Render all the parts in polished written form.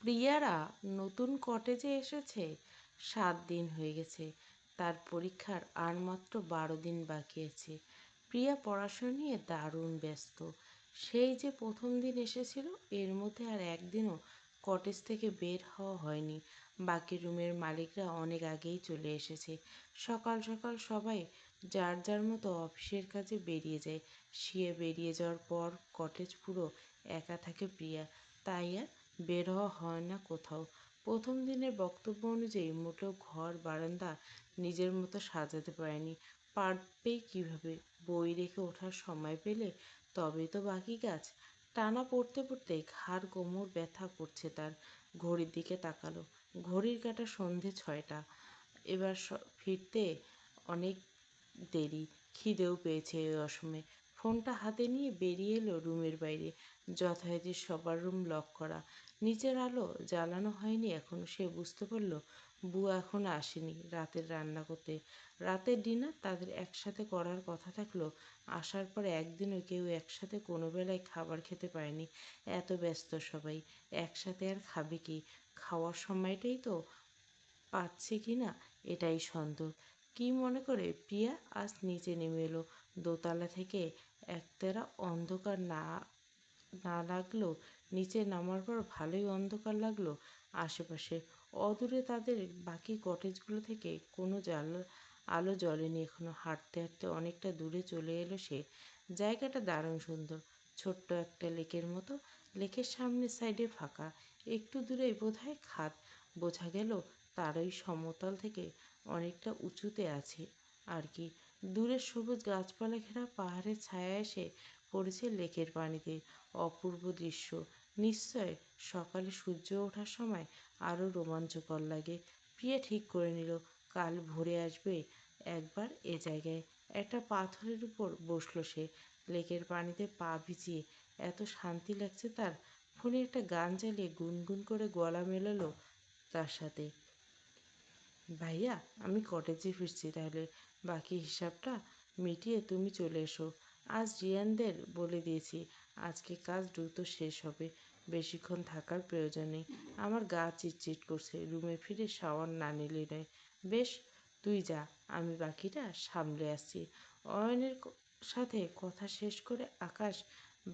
প্রিয়ারা নতুন কটেজে এসেছে। 7 দিন হয়ে গেছে। তার পরীক্ষার আর মাত্র 12 দিন বাকি আছে। প্রিয়া পড়াশোনা নিয়ে দারুণ ব্যস্ত। সেই যে প্রথম দিন এসেছিল, এর মধ্যে আর একদিনও কটেজ থেকে বের হওয়া হয়নি। বাকি রুমের মালিকরা অনেক আগেই চলে এসেছে। সকাল সকাল সবাই যার যার মতো অফিসের কাজে বেরিয়ে যায়। সে বেরিয়ে যাওয়ার পর কটেজ পুরো একা থাকে প্রিয়া। তাই আর বের হওয়া হয় না কোথাও। প্রথম দিনের বক্তব্য অনুযায়ী মোটেও ঘর বারান্দা নিজের মতো সাজাতে পারেনি। পারবেই কীভাবে? বই রেখে ওঠার সময় পেলে তবেই তো বাকি কাজ। টানা পড়তে পড়তে ঘাড় কোমর ব্যথা করছে তার। ঘড়ির দিকে তাকালো। ঘড়ির কাঁটা সন্ধে 6টা। এবার ফিরতে অনেক দেরি। খিদেও পেয়েছে এই অসময়ে। ফোনটা হাতে নিয়ে বেরিয়ে এলো রুমের বাইরে। যথারীতি সবার রুম লক করা। নিচের আলো জ্বালানো হয়নি এখনো। সে বুঝতে পারল বুয়া এখনো আসেনি রাতের রান্না করতে। রাতের ডিনার তাদের একসাথে করার কথা থাকলেও আসার পরে একদিনও কেউ একসাথে কোনো বেলায় খাবার খেতে পারেনি। এত ব্যস্ত সবাই, একসাথে আর খাবে কি? খাওয়ার সময়টাই তো পাচ্ছে কি না এটাই সন্দেহ। কী মনে করে প্রিয়া আজ নিচে নেমে এলো। দোতলা থেকে একতেরা অন্ধকার না না লাগলো। নিচে নামার পর ভালোই অন্ধকার লাগলো আশেপাশে। অদূরে তাদের বাকি কটেজগুলো থেকে কোনো আলো জ্বলেনি এখনো। হাঁটতে হাঁটতে অনেকটা দূরে চলে এলো সে। জায়গাটা দারুণ সুন্দর। ছোট্ট একটা লেকের মতো। লেকের সামনের সাইডে ফাঁকা। একটু দূরে বোধহয় খাদ। বোঝা গেল তারই সমতল থেকে অনেকটা উঁচুতে আছে আর কি। দূরের সবুজ গাছপালা ঘেরা পাহাড়ের ছায়া এসে পড়েছে লেকের পানিতে। অপূর্ব দৃশ্য। নিশ্চয় সকালে সূর্য ওঠার সময় আরও রোমাঞ্চকর লাগে। প্রিয়া ঠিক করে নিল কাল ভোরে আসবে একবার এ জায়গায়। একটা পাথরের উপর বসলো সে। লেকের পানিতে পা ভিজিয়ে এত শান্তি লাগছে তার। ফোনে একটা গান চালিয়ে গুনগুন করে গলা মেলালো তার সাথে। ভাইয়া, আমি কটেজে ফিরছি তাহলে। বাকি হিসাবটা মিটিয়ে তুমি চলে এসো। আজ রিয়ানদের বলে দিয়েছি আজকে কাজ দ্রুত শেষ হবে। বেশিক্ষণ থাকার প্রয়োজন নেই। আমার গা চিটচিট করছে। রুমে ফিরে শাওয়ার না নিলে নয়। বেশ, তুই যা, আমি বাকিটা সামলে আসছি। অয়নের সাথে কথা শেষ করে আকাশ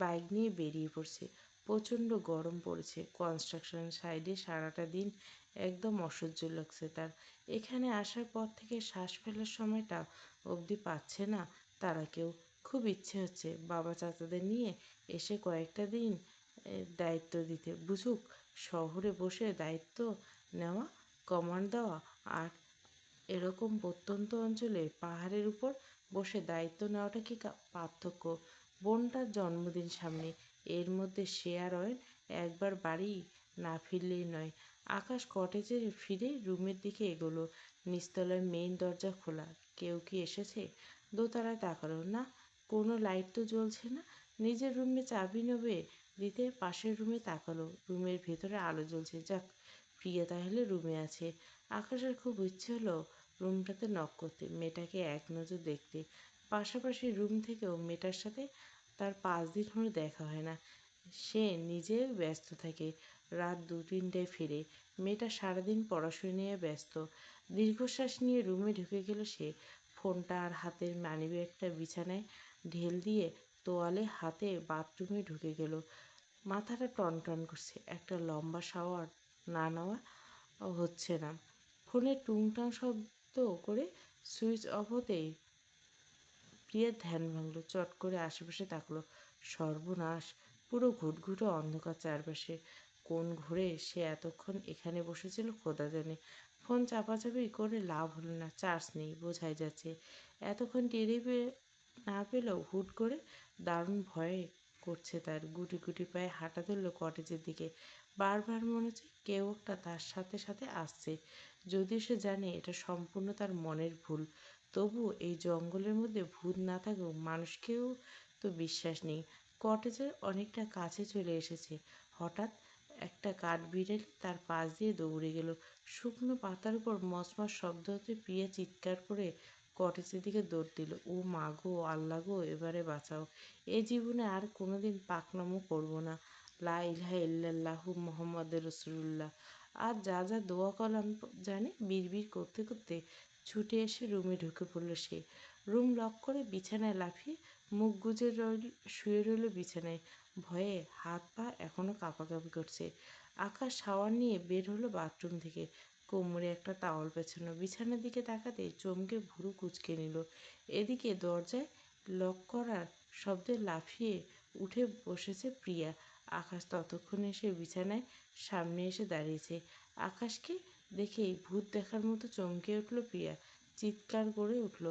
বাইক নিয়ে বেরিয়ে পড়ছে। প্রচণ্ড গরম পড়েছে। কনস্ট্রাকশন সাইডে সারাটা দিন একদম অসহ্য লাগছে তার। এখানে আসার পর থেকে শ্বাস ফেলার সময়টা অবধি পাচ্ছে না তারা কেউ। খুব ইচ্ছে হচ্ছে বাবা চাচাদের নিয়ে এসে কয়েকটা দিন দায়িত্ব দিতে। বুঝুক, শহরে বসে দায়িত্ব নেওয়া, কমান্ড দেওয়া, আর এরকম প্রত্যন্ত অঞ্চলে পাহাড়ের উপর বসে দায়িত্ব নেওয়াটা কি পার্থক্য। বোনটার জন্মদিন সামনে, এর মধ্যে সে আর অয়ন একবার বাড়ি না ফিরলেই নয়। আকাশ কটেজে ফিরে রুমের দিকে এগোলো। নিচতলার মেইন দরজা খোলা। কেউ কি এসেছে? দোতলায় তাকালো না, কোনো লাইট তো জ্বলছে না। নিজের রুমে চাবি নেবে দিতে পাশের রুমে তাকালো। রুমের ভেতরে আলো জ্বলছে। যাক, প্রিয়া তাহলে রুমে আছে। আকাশের খুব ইচ্ছে হলো রুমটাতে নক করতে, মেয়েটাকে এক নজর দেখতে। পাশাপাশি রুম থেকেও মেয়েটার সাথে তার 5 দিন হলো দেখা হয় না। সে নিজেও ব্যস্ত থাকে। রাত 2-3টায় ফিরে। মেয়েটা সারাদিন পড়াশোনা নিয়ে ব্যস্ত। দীর্ঘশ্বাস নিয়ে রুমে ঢুকে গেল সে। ফোনটা আর হাতের মানিব্যাগটা বিছানায় ঢেল দিয়ে তোয়ালে হাতে বাথরুমে ঢুকে গেল। মাথাটা টনটন করছে। একটা লম্বা শাওয়ার না নেওয়া হচ্ছে না। ফোনে টুংটাং শব্দ করে সুইচ অফ হতেই প্রিয়ার ধ্যান ভাঙল। চট করে আশেপাশে তাকলো। সর্বনাশ! পুরো ঘুটঘুটে অন্ধকার চারপাশে। কোন ঘুরে সে এতক্ষণ এখানে বসেছিল খোদা জানে। ফোন চাপাচাপি করে লাভ হলো না। চার্জ নেই বোঝাই যাচ্ছে। এতক্ষণ টেরে না পেলেও হুট করে দারুণ ভয় করছে তার। গুটি গুটি পায়ে হাঁটা ধরল কটেজের দিকে। বারবার মনে হচ্ছে কেউ একটা তার সাথে সাথে আসছে। যদিও সে জানে এটা সম্পূর্ণ তার মনের ভুল। তবু এই জঙ্গলের মধ্যে ভূত না থাকেও মানুষকেও তো বিশ্বাস নেই। কটেজের অনেকটা কাছে চলে এসেছে। হঠাৎ একটা কাঠবিড়ালি তার পাশ দিয়ে দৌড়ে গেল। শুকনো পাতার উপর মচমচ শব্দ হতে প্রিয়া চিৎকার করে কটেজের দিকে দৌড় দিল। ও মা গো, আল্লাহ গো, এবারে বাঁচাও! এ জীবনে আর কোনোদিন পাকনামো করবো না। লা ইলাহা ইল্লাল্লাহু মুহাম্মাদুর রাসূলুল্লাহ। আর যা যা দোয়া কলাম জানে বিড়বিড় করতে করতে ছুটে এসে রুমে ঢুকে পড়ল সে। রুম লক করে বিছানায় লাফিয়ে মুখ গুজে শুয়ে রইল বিছানায়। ভয়ে হাত পা এখনো কাঁপাকাঁপি করছে। আকাশ শাওয়ার নিয়ে বের হলো বাথরুম থেকে। কোমরে একটা তাওয়াল পেছানো, বিছানার দিকে তাকাতে চমকে ভুরু কুঁচকে নিল। এদিকে দরজায় লক করার শব্দে লাফিয়ে উঠে বসেছে প্রিয়া। আকাশ ততক্ষণে এসে বিছানায় সামনে এসে দাঁড়িয়েছে। আকাশকে দেখেই ভূত দেখার মতো চমকে উঠল প্রিয়া। চিৎকার করে উঠল।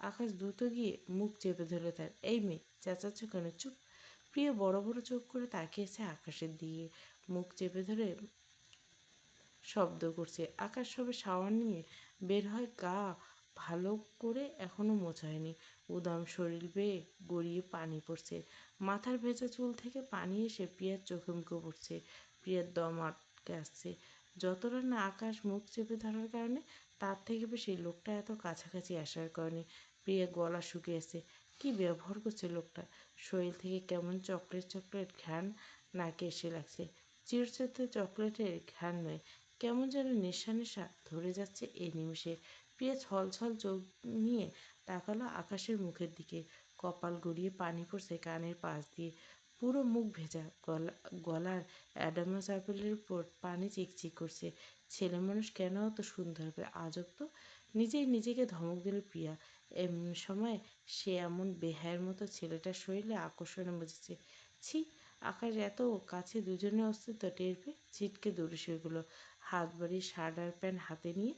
আকাশ দ্রুত গিয়ে মুখ চেপে ধরল তার। এই মেয়ে, চেঁচাচ্ছ কেন? চুপ! প্রিয়া বড় বড় চোখ করে তাকিয়েছে আকাশের দিকে। মুখ চেপে ধরে শব্দ করছে। আকাশ সবে শাওয়ার নিয়ে বের হয়, গা ভালো করে এখনো মোছা হয়নি। উদাম শরীর বেয়ে গড়িয়ে পানি পড়ছে। মাথার ভেজা চুল থেকে পানি এসে প্রিয়ার চোখে মুখে পড়ছে। প্রিয়ার দম আটকে আসছে। যতটা না আকাশ মুখ চেপে ধরার কারণে, তার থেকে বেশি লোকটা এত কাছাকাছি আসার কারণে। প্রিয়া গলা শুকিয়ে আসছে। কি ব্যবহার করছে লোকটা! শরীর থেকে কেমন চকলেট চকলেট ঘ্রাণ নাকে এসে লাগছে। চিরচেতে চকলেটের ঘ্রাণ নয়, কেমন যেন নেশা নেশা ধরে যাচ্ছে এই নিমিষে। প্রিয়া ছলছল চোখ নিয়ে তাকালো আকাশের মুখের দিকে। কপাল গড়িয়ে পানি পড়ছে কানের পাশ দিয়ে। পুরো মুখ ভেজা। গলার অ্যাডামাস আপেলের উপর পানি চিকচিক করছে। ছেলে মানুষ কেন অত সুন্দর হবে? আজব তো! নিজেই নিজেকে ধমক দিল প্রিয়া। এমন সময় সে এমন বেহায়ের মতো ছেলেটার শরীরে আকর্ষণে বুঝেছে। ছি! আকাশ এত কাছে দুজনের অস্তিত্ব টের পেয়ে ছিটকে দূরে সরে গেল। হাত বাড়িয়ে শার্ট আর প্যান্ট হাতে নিয়ে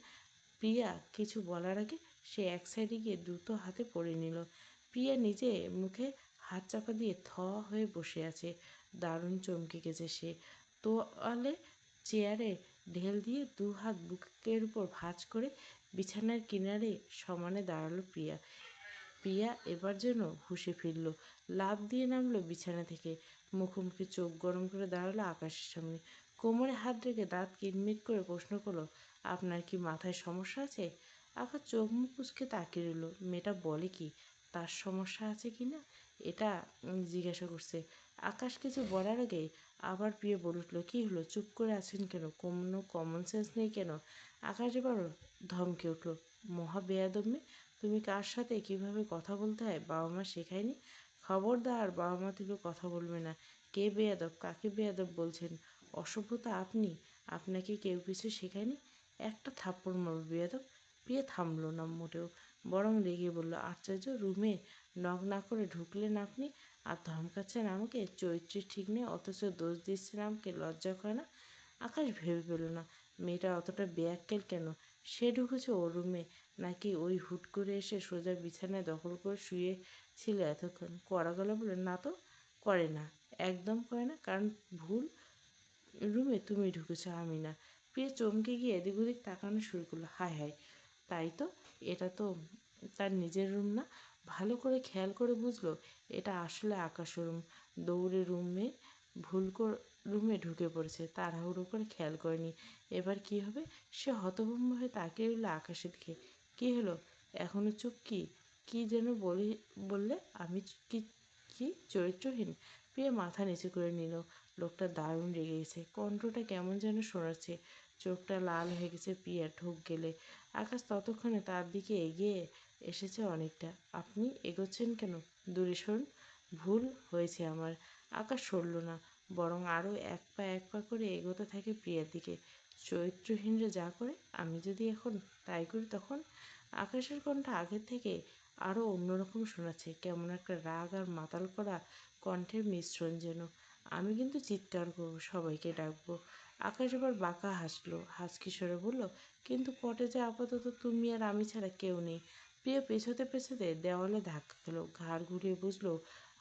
প্রিয়া কিছু বলার আগে সে এক সাইডে গিয়ে দ্রুত হাতে পড়ে নিল। প্রিয়া নিজে মুখে হাত চাপা দিয়ে হয়ে বসে আছে। দারুণ চমকে গেছে সে। তোয়ালে চেয়ারে ঢেল দিয়ে দু হাত বুকের উপর ভাঁজ করে বিছানার কিনারে সমানে দাঁড়ালো প্রিয়া। প্রিয়া এবার যেন হুঁশে ফিরল। লাফ দিয়ে নামলো বিছানা থেকে। মুখোমুখি চোখ গরম করে দাঁড়ালো আকাশের সামনে। কোমরে হাত রেখে দাঁত কিটমিট করে প্রশ্ন করলো, আপনার কি মাথায় সমস্যা আছে? আকাশ চোখ মুখ কুঁচকে তাকিয়ে রইল। মেয়েটা বলে কি তার সমস্যা আছে কি না এটা জিজ্ঞাসা করছে। আকাশ কিছু বলার আগে আবার প্রিয়া বলে উঠল, কী হলো? চুপ করে আছেন কেন? কোনো কমন সেন্স নেই কেন? আকাশ এবার ধমকে উঠল, মহা বেয়াদব মেয়ে! তুমি কার সাথে কিভাবে কথা বলতে হয় বাবা মা শেখায়নি? খবরদার বাবা মা তুলে কথা বলবে না। কে বেয়াদব? কাকে বেয়াদব বলছেন? অসভ্যতা আপনি! আপনাকে কেউ কিছু শেখায়নি? একটা থাপ্পড় মারব বেয়াদব! প্রিয়া থামল না মোটেও, বরং রেগে বলল, আশ্চর্য! রুমে নক না করে ঢুকলেন আপনি আর ধমকাচ্ছেন আমাকে? চরিত্রের ঠিক নেই অথচ দোষ দিচ্ছেন আমাকে, লজ্জা করে না? আকাশ ভেবে পেল না মেয়েটা অতটা বেয়াক্কেল কেন। সে ঢুকেছে ওর রুমে, নাকি ওই হুট করে এসে সোজা বিছানায় দখল করে শুয়ে ছিল এতক্ষণ? কড়া গলা বলে, না তো করে না, একদম করে না, কারণ ভুল রুমে তুমি ঢুকেছো, আমি না। প্রিয়া চমকে গিয়ে এদিক ওদিক তাকানো শুরু করলো। হায় হায়, তাই তো! এটা তো তার নিজের রুম না। ভালো করে খেয়াল করে বুঝলো এটা আসলে আকাশের রুম। দৌড়ে রুমে ঢুকে পড়েছে, তাড়াহুড়ো করে খেয়াল করেনি এবার কি হবে। সে হতভম্ব হয়ে তাকিয়ে রইল আকাশের দিকে। কী হলো? এখনো চুপ? কি কি যেন বললে? আমি কি কি চরিত্রহীন? প্রিয়া মাথা নিচু করে নিল। লোকটা দারুণ রেগে গেছে, কণ্ঠটা কেমন যেন শোনাচ্ছে। চোখটা লাল হয়ে গেছে প্রিয়ার ঢোক গেলে। আকাশ ততক্ষণে তার দিকে এগিয়ে এসেছে অনেকটা। আপনি এগোচ্ছেন কেন? দূরে সরুন। ভুল হয়েছে আমার। আকাশ সরল না, বরং আরও এক পা করে এগোতে থাকে প্রিয়ার দিকে। চরিত্রহীনরা যা করে আমি যদি এখন তাই করি তখন? আকাশের কণ্ঠ আগের থেকে আরও অন্যরকম শোনাচ্ছে, কেমন একটা রাগ আর মাতাল করা কণ্ঠের মিশ্রণ যেন। আমি কিন্তু চিৎকার করবো, সবাইকে ডাকবো। আকাশ এবার বাঁকা হাসলো, হাসকি স্বরে বলল, কিন্তু কটেজে আপাতত তুমি আর আমি ছাড়া কেউ নেই। প্রিয়া পেছোতে পেছোতে দেওয়ালে ধাক্কা খেলো, ঘাড় ঘুরিয়ে বুঝলো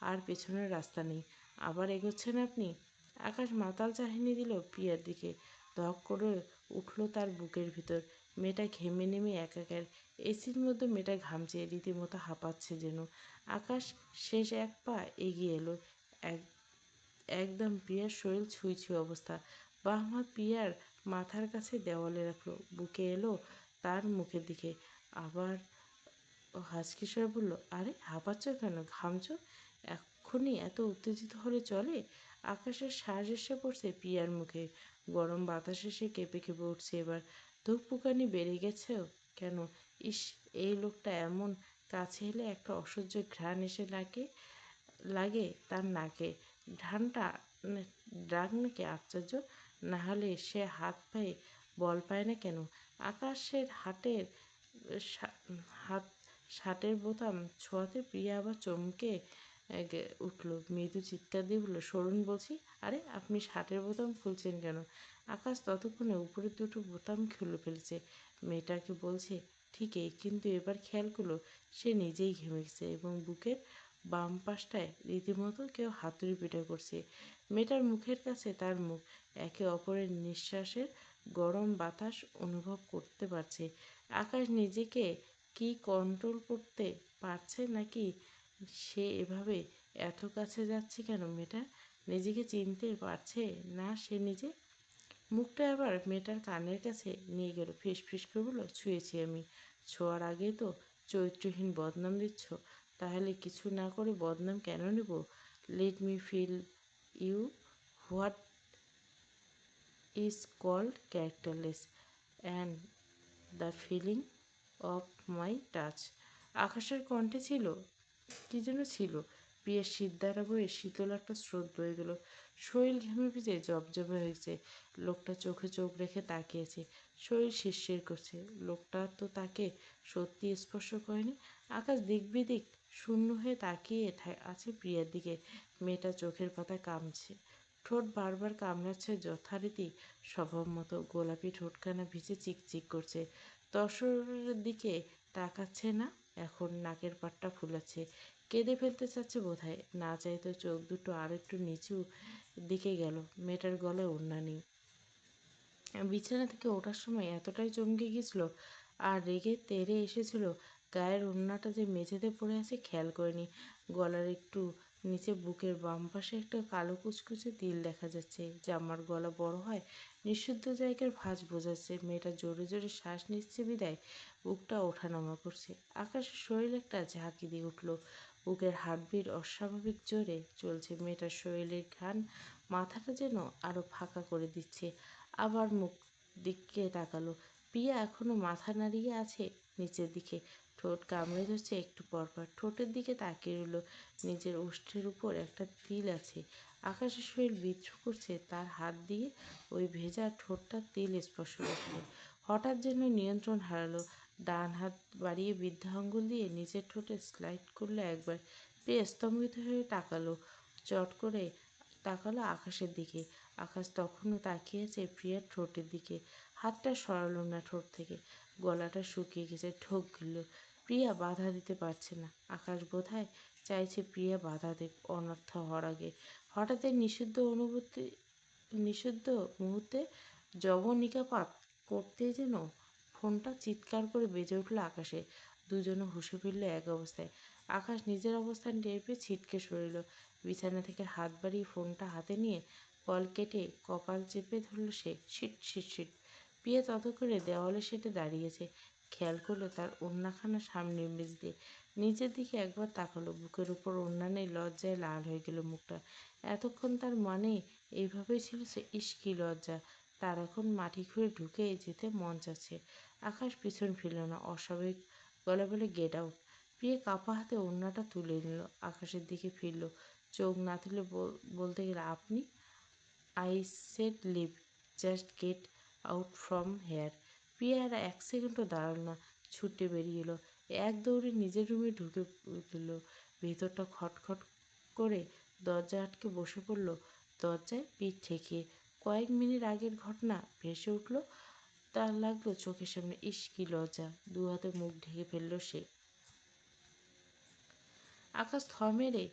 আর পেছনের রাস্তা নেই। আবার এগোচ্ছেন আপনি? আকাশ মাতাল চাহনি দিল প্রিয়ার দিকে। ধক করে উঠল তার বুকের ভিতর। মেয়েটা ঘেমে নেমে একাকার। এসির মধ্যে মেয়েটা ঘামছে, রীতিমতো হাঁপাচ্ছে যেন। আকাশ শেষ এক পা এগিয়ে এলো। এক একদম প্রিয়ার শরীর ছুঁই ছুঁই অবস্থা। বাঁ হাত প্রিয়ার মাথার কাছে দেওয়ালে রাখলো, বুকে এলো তার মুখের দিকে। আবার হাসকি স্বরে বলল, আরে হাঁপাচ্ছ কেন? ঘামছ? এক্ষুনি এত উত্তেজিত হলে চলে? আকাশের শ্বাস এসে পড়ছে প্রিয়ার মুখে। গরম বাতাস এসে কেঁপে কেঁপে উঠছে এবার। ধূপপুকানি বেড়ে গেছেও কেন? ইস, এই লোকটা এমন কাছে এলে একটা অসহ্য ঘ্রাণ এসে লাগে তার নাকে। ঘ্রাণটা ড্রাগ নাকি আশ্চর্য! না হলে সে হাত পায়ে বল পায় না কেন? আকাশের সা- হাত শার্টের বোতাম ছোঁয়াতে প্রিয়া আবার চমকে উঠল। মৃদু চিৎকার দিয়ে বলল, সরুন বলছি। আরে, আপনি শার্টের বোতাম খুলছেন কেন? আকাশ ততক্ষণে উপরের দুটো বোতাম খুলে ফেলেছে। মেয়েটাকে বলছে ঠিকই, কিন্তু এবার খেয়াল করলো সে নিজেই ঘেমে গেছে এবং বুকের বাম পাশটায় রীতিমতো কেউ হাতুড়ি পিটা করছে। মেয়েটার মুখের কাছে তার মুখ, একে অপরের নিঃশ্বাসের গরম বাতাস অনুভব করতে পারছে। আকাশ নিজেকে কি কন্ট্রোল করতে পারছে নাকি? সে এভাবে এত কাছে যাচ্ছে কেন? মেয়েটা নিজেকে চিনতে পারছে না সে নিজে? মুখটা আবার মেয়েটার কানের কাছে নিয়ে গেল, ফিস ফিস করে বলল, ছুঁয়েছি আমি। ছোঁয়ার আগেই তো চরিত্রহীন বদনাম দিচ্ছ। তাহলে কিছু না করে বদনাম কেন নেব? Let me feel you what is called characterless and the feeling of my touch. আকাশের কণ্ঠে ছিল কি যেন ছিল। প্রিয়ের সিদ্ধারা বয়ে শীতল একটা স্রোত বয়ে গেল। শরীর ঘেমে ভিজে জবজবে হয়েছে। লোকটা চোখে চোখ রেখে তাকিয়েছে। শরীর শিরশির করছে। লোকটা তো তাকে সত্যি স্পর্শ করেনি। আকাশ দিক বিদিক শূন্য হয়ে তাকিয়ে আছে প্রিয়ার দিকে। মেয়েটা চোখের পাতা কামছে, ঠোঁট বারবার কামড়াচ্ছে যথারীতি স্বভাব মতো। গোলাপি ঠোঁটখানা ভিজে চিকচিক করছে। তসরের দিকে তাকাচ্ছে না এখন, নাকের পাটটা ফুলাচ্ছে। কেঁদে ফেলতে চাচ্ছে বোধহয়, না চাইতো চোখ দুটো আর একটু নিচু দিকে গেল। মেয়েটার গলায় ওড়না নেই। বিছানা থেকে ওঠার সময় এতটাই চমকে গেছিল আর রেগে তেড়ে এসেছিল, গায়ের ওড়নাটা যে মেঝেতে পড়ে আছে খেয়াল করেনি। গলার একটু নিচে বুকের বাম পাশে একটা কালো কুচকুচে তিল দেখা যাচ্ছে। জামার গলা বড় হয় নিষিদ্ধ জায়গার ভাঁজ বোঝাচ্ছে। মেয়েটা জোরে জোরে শ্বাস নিচ্ছে বিদায় বুকটা ওঠানামা করছে। আকাশের শরীর একটা ঝাঁকি দিয়ে উঠল। বুকের হার্টবিট অস্বাভাবিক জোরে চলছে। মেয়েটার শরীরের ঘ্রাণ মাথাটা যেন আরো ফাঁকা করে দিচ্ছে। আবার মুখ দিকে তাকালো। প্রিয়া এখনো মাথা নাড়িয়ে আছে নিচের দিকে, ঠোঁট কামড়ে ধরছে একটু পরপর। ঠোঁটের দিকে তাকিয়ে রইল। নিজের ওষ্ঠের উপর একটা তিল আছে। আকাশের শরীর বিদ্রোহ করছে তার হাত দিয়ে ওই ভেজা ঠোঁটটা তিল স্পর্শ করতে। হঠাৎ যেন নিয়ন্ত্রণ হারালো। ডান হাত বাড়িয়ে বৃদ্ধা আঙ্গুল দিয়ে নিচের ঠোঁটে স্লাইড করলো একবার। প্রিয়া স্তম্ভিত হয়ে চট করে তাকালো আকাশের দিকে। আকাশ তখনও তাকিয়ে আছে প্রিয়ার ঠোঁটের দিকে। হাতটা সরালো না ঠোঁট থেকে। গলাটা শুকিয়ে গেছে, ঢোক গিলল। প্রিয়া বাধা দিতে পারছে না। আকাশ বোধহয় চাইছে প্রিয়া বাধা দেব অনর্থ হওয়ার আগে। হঠাৎ এই নিষিদ্ধ মুহূর্তে যবনিকাপাত করতেই যেন ফোনটা চিৎকার করে বেজে উঠল আকাশে। দুজনে হুঁশে ফিরল এক অবস্থায়। আকাশ নিজের অবস্থান টের পেয়ে ছিটকে সরিল। বিছানা থেকে হাত বাড়িয়ে ফোনটা হাতে নিয়ে কল কেটে কপাল চেপে ধরল সে। Shit shit shit. প্রিয়া ততক্ষণে দেওয়ালে সেটে দাঁড়িয়েছে। খেয়াল করলো তার ওড়নাখানা সামনের মেজ দিয়ে। নিচের দিকে একবার তাকালো, বুকের উপর ওড়না নেই। লজ্জায় লাল হয়ে গেল মুখটা। এতক্ষণ তার মানে এইভাবেই ছিল সে। ইস, কি লজ্জা! তার এখন মাটি খুঁড়ে ঢুকে যেতে মন চাচ্ছে। আকাশ পিছন ফিরল না, অস্বাভাবিক গলা বলে, গেট আউট। প্রিয়া কাপা হাতে ওড়নাটা তুলে নিল, আকাশের দিকে ফিরল। চোখ না তুলে বলতে গেলে, আপনি? I said leave, just get out from here. Priya আর এক সেকেন্ডও দাঁড়াল না, ছুটে বেরিয়ে এলো। এক দৌড়ে নিজের রুমে ঢুকে দিল। ভেতরটা খটখট করে দরজা আটকে বসে পড়ল দরজায় পিঠ ঠেকিয়ে। কয়েক মিনিট আগের ঘটনা ভেসে উঠল তার, লাগলো চোখের সামনে। ইস, কি লজ্জা! দু হাতে মুখ ঢেকে ফেলল সে। আকাশ থ মেরে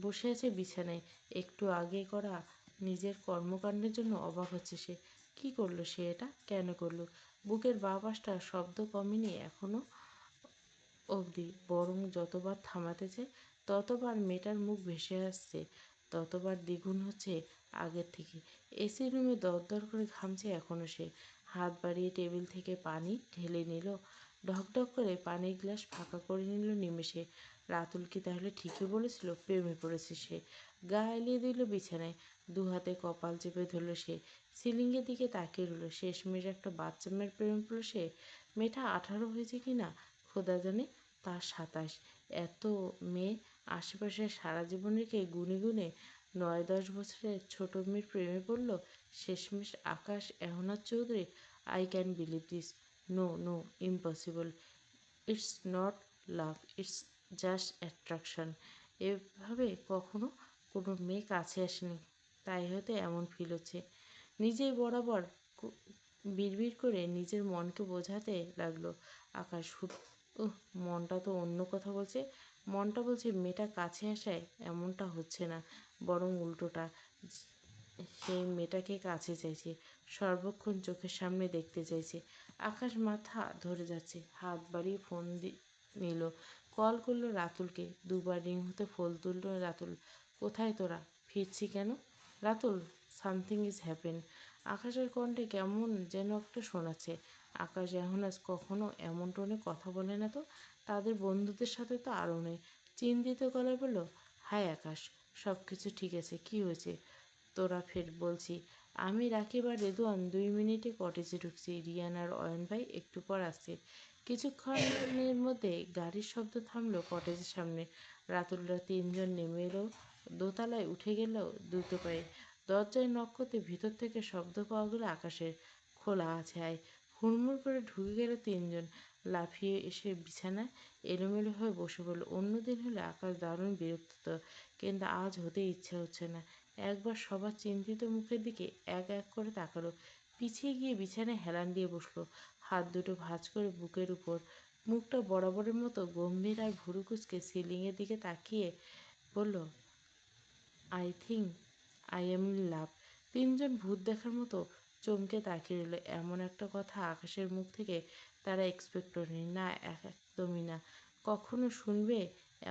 বসে আছে বিছানায়। একটু আগে করা নিজের কর্মকাণ্ডের জন্য অবাক হচ্ছে সে। কি করলো সে? এটা কেন করলো? বুকের বাঁ পাশটা শব্দ কমেনি এখনো অবধি, বরং যতবার থামাতে চায় ততবার মেয়েটার মুখ ভেসে আসছে, ততবার দ্বিগুণ হচ্ছে আগের থেকে। এসি রুমে দরদর করে ঘামছে এখনো সে। হাত বাড়িয়ে টেবিল থেকে পানি ঢেলে নিল। ঢকঢক করে পানির গ্লাস ফাঁকা করে নিল নিমেষে। রাতুল কি তাহলে ঠিকই বলেছিল? প্রেমে পড়েছে সে। গা এলিয়ে দিল বিছানায়, দু হাতে কপাল চেপে ধরল সে। সিলিংয়ের দিকে তাকিয়ে রইল। শেষমেশ একটা বাচ্চা মেয়ের প্রেমে পড়ল সে। মেয়েটা 18 হয়েছে কি না খোদা জানে, তার 27। এত মেয়ে আশেপাশে সারা জীবন রেখে গুনে গুনে 9-10 বছরের ছোট মেয়ের প্রেমে পড়ল শেষমেশ Akash Ehnaz Chowdhury. I can believe this. No no, impossible. It's not love, it's just attraction. এভাবে কখনো কোনো মেয়ে কাছে আসেনি, তাই হয়তো এমন ফিল হচ্ছে। নিজেই বরাবর বিড়বিড় করে নিজের মনকে বোঝাতে লাগলো আকাশ। উহ, মনটা তো অন্য কথা বলছে। মনটা বলছে মেয়েটা কাছে আসায় এমনটা হচ্ছে না, বরং উল্টোটা। সেই মেয়েটাকে কাছে চাইছে, সর্বক্ষণ চোখের সামনে দেখতে চাইছে। আকাশ মাথা ধরে যাচ্ছে, হাত বাড়িয়ে ফোন নিল। কল করলো রাতুলকে। দুবার রিং হতে ফোন তুলল রাতুল। কোথায় তোরা? ফিরছি কেন? Ratul, something is happen. আকাশের কণ্ঠে কেমন যেন একটা শোনাচ্ছে। আকাশ এখন আজ কখনো এমন টোনে কথা বলে না তো। তাদের বন্ধুদের সাথে তো আরও নেই। চিন্তিত গলায় বলল, হাই আকাশ, সব কিছু ঠিক আছে, কি হয়েছে? তোরা ফের বলছি। আমি রাকিব আর রেদওয়ান 2 মিনিটে কটেজে ঢুকছি। রিয়ান আর অয়ন ভাই একটু পর আসছে। কিছুক্ষণের মধ্যে গাড়ির শব্দ থামলো কটেজের সামনে। রাতুলরা 3জন নেমে এলো। দোতলায় উঠে গেল দ্রুত পায়ে। দরজায় নক করতে ভিতর থেকে শব্দ পাওয়া গেল আকাশের। খোলা আছে, আয়। হুড়মুড় করে ঢুকে গেল 3জন। লাফিয়ে এসে বিছানায় এলোমেলো হয়ে বসে পড়ল। অন্যদিন হলে আকাশ দারুণ বিরক্ত, কিন্তু আজ হতে ইচ্ছে হচ্ছে না। একবার সবার চিন্তিত মুখের দিকে এক এক করে তাকালো, পিছিয়ে গিয়ে বিছানায় হেলান দিয়ে বসলো, হাত দুটো ভাঁজ করে বুকের উপর, মুখটা বরাবরের মতো গম্ভীর আর ভুরু কুঁচকে সিলিংয়ের দিকে তাকিয়ে বলল, I think I am in love. 3জন ভূত দেখার মতো চমকে তাকিয়ে রইল। এমন একটা কথা আকাশের মুখ থেকে তারা এক্সপেক্ট করেনি। না, একদমই না। কখনো শুনবে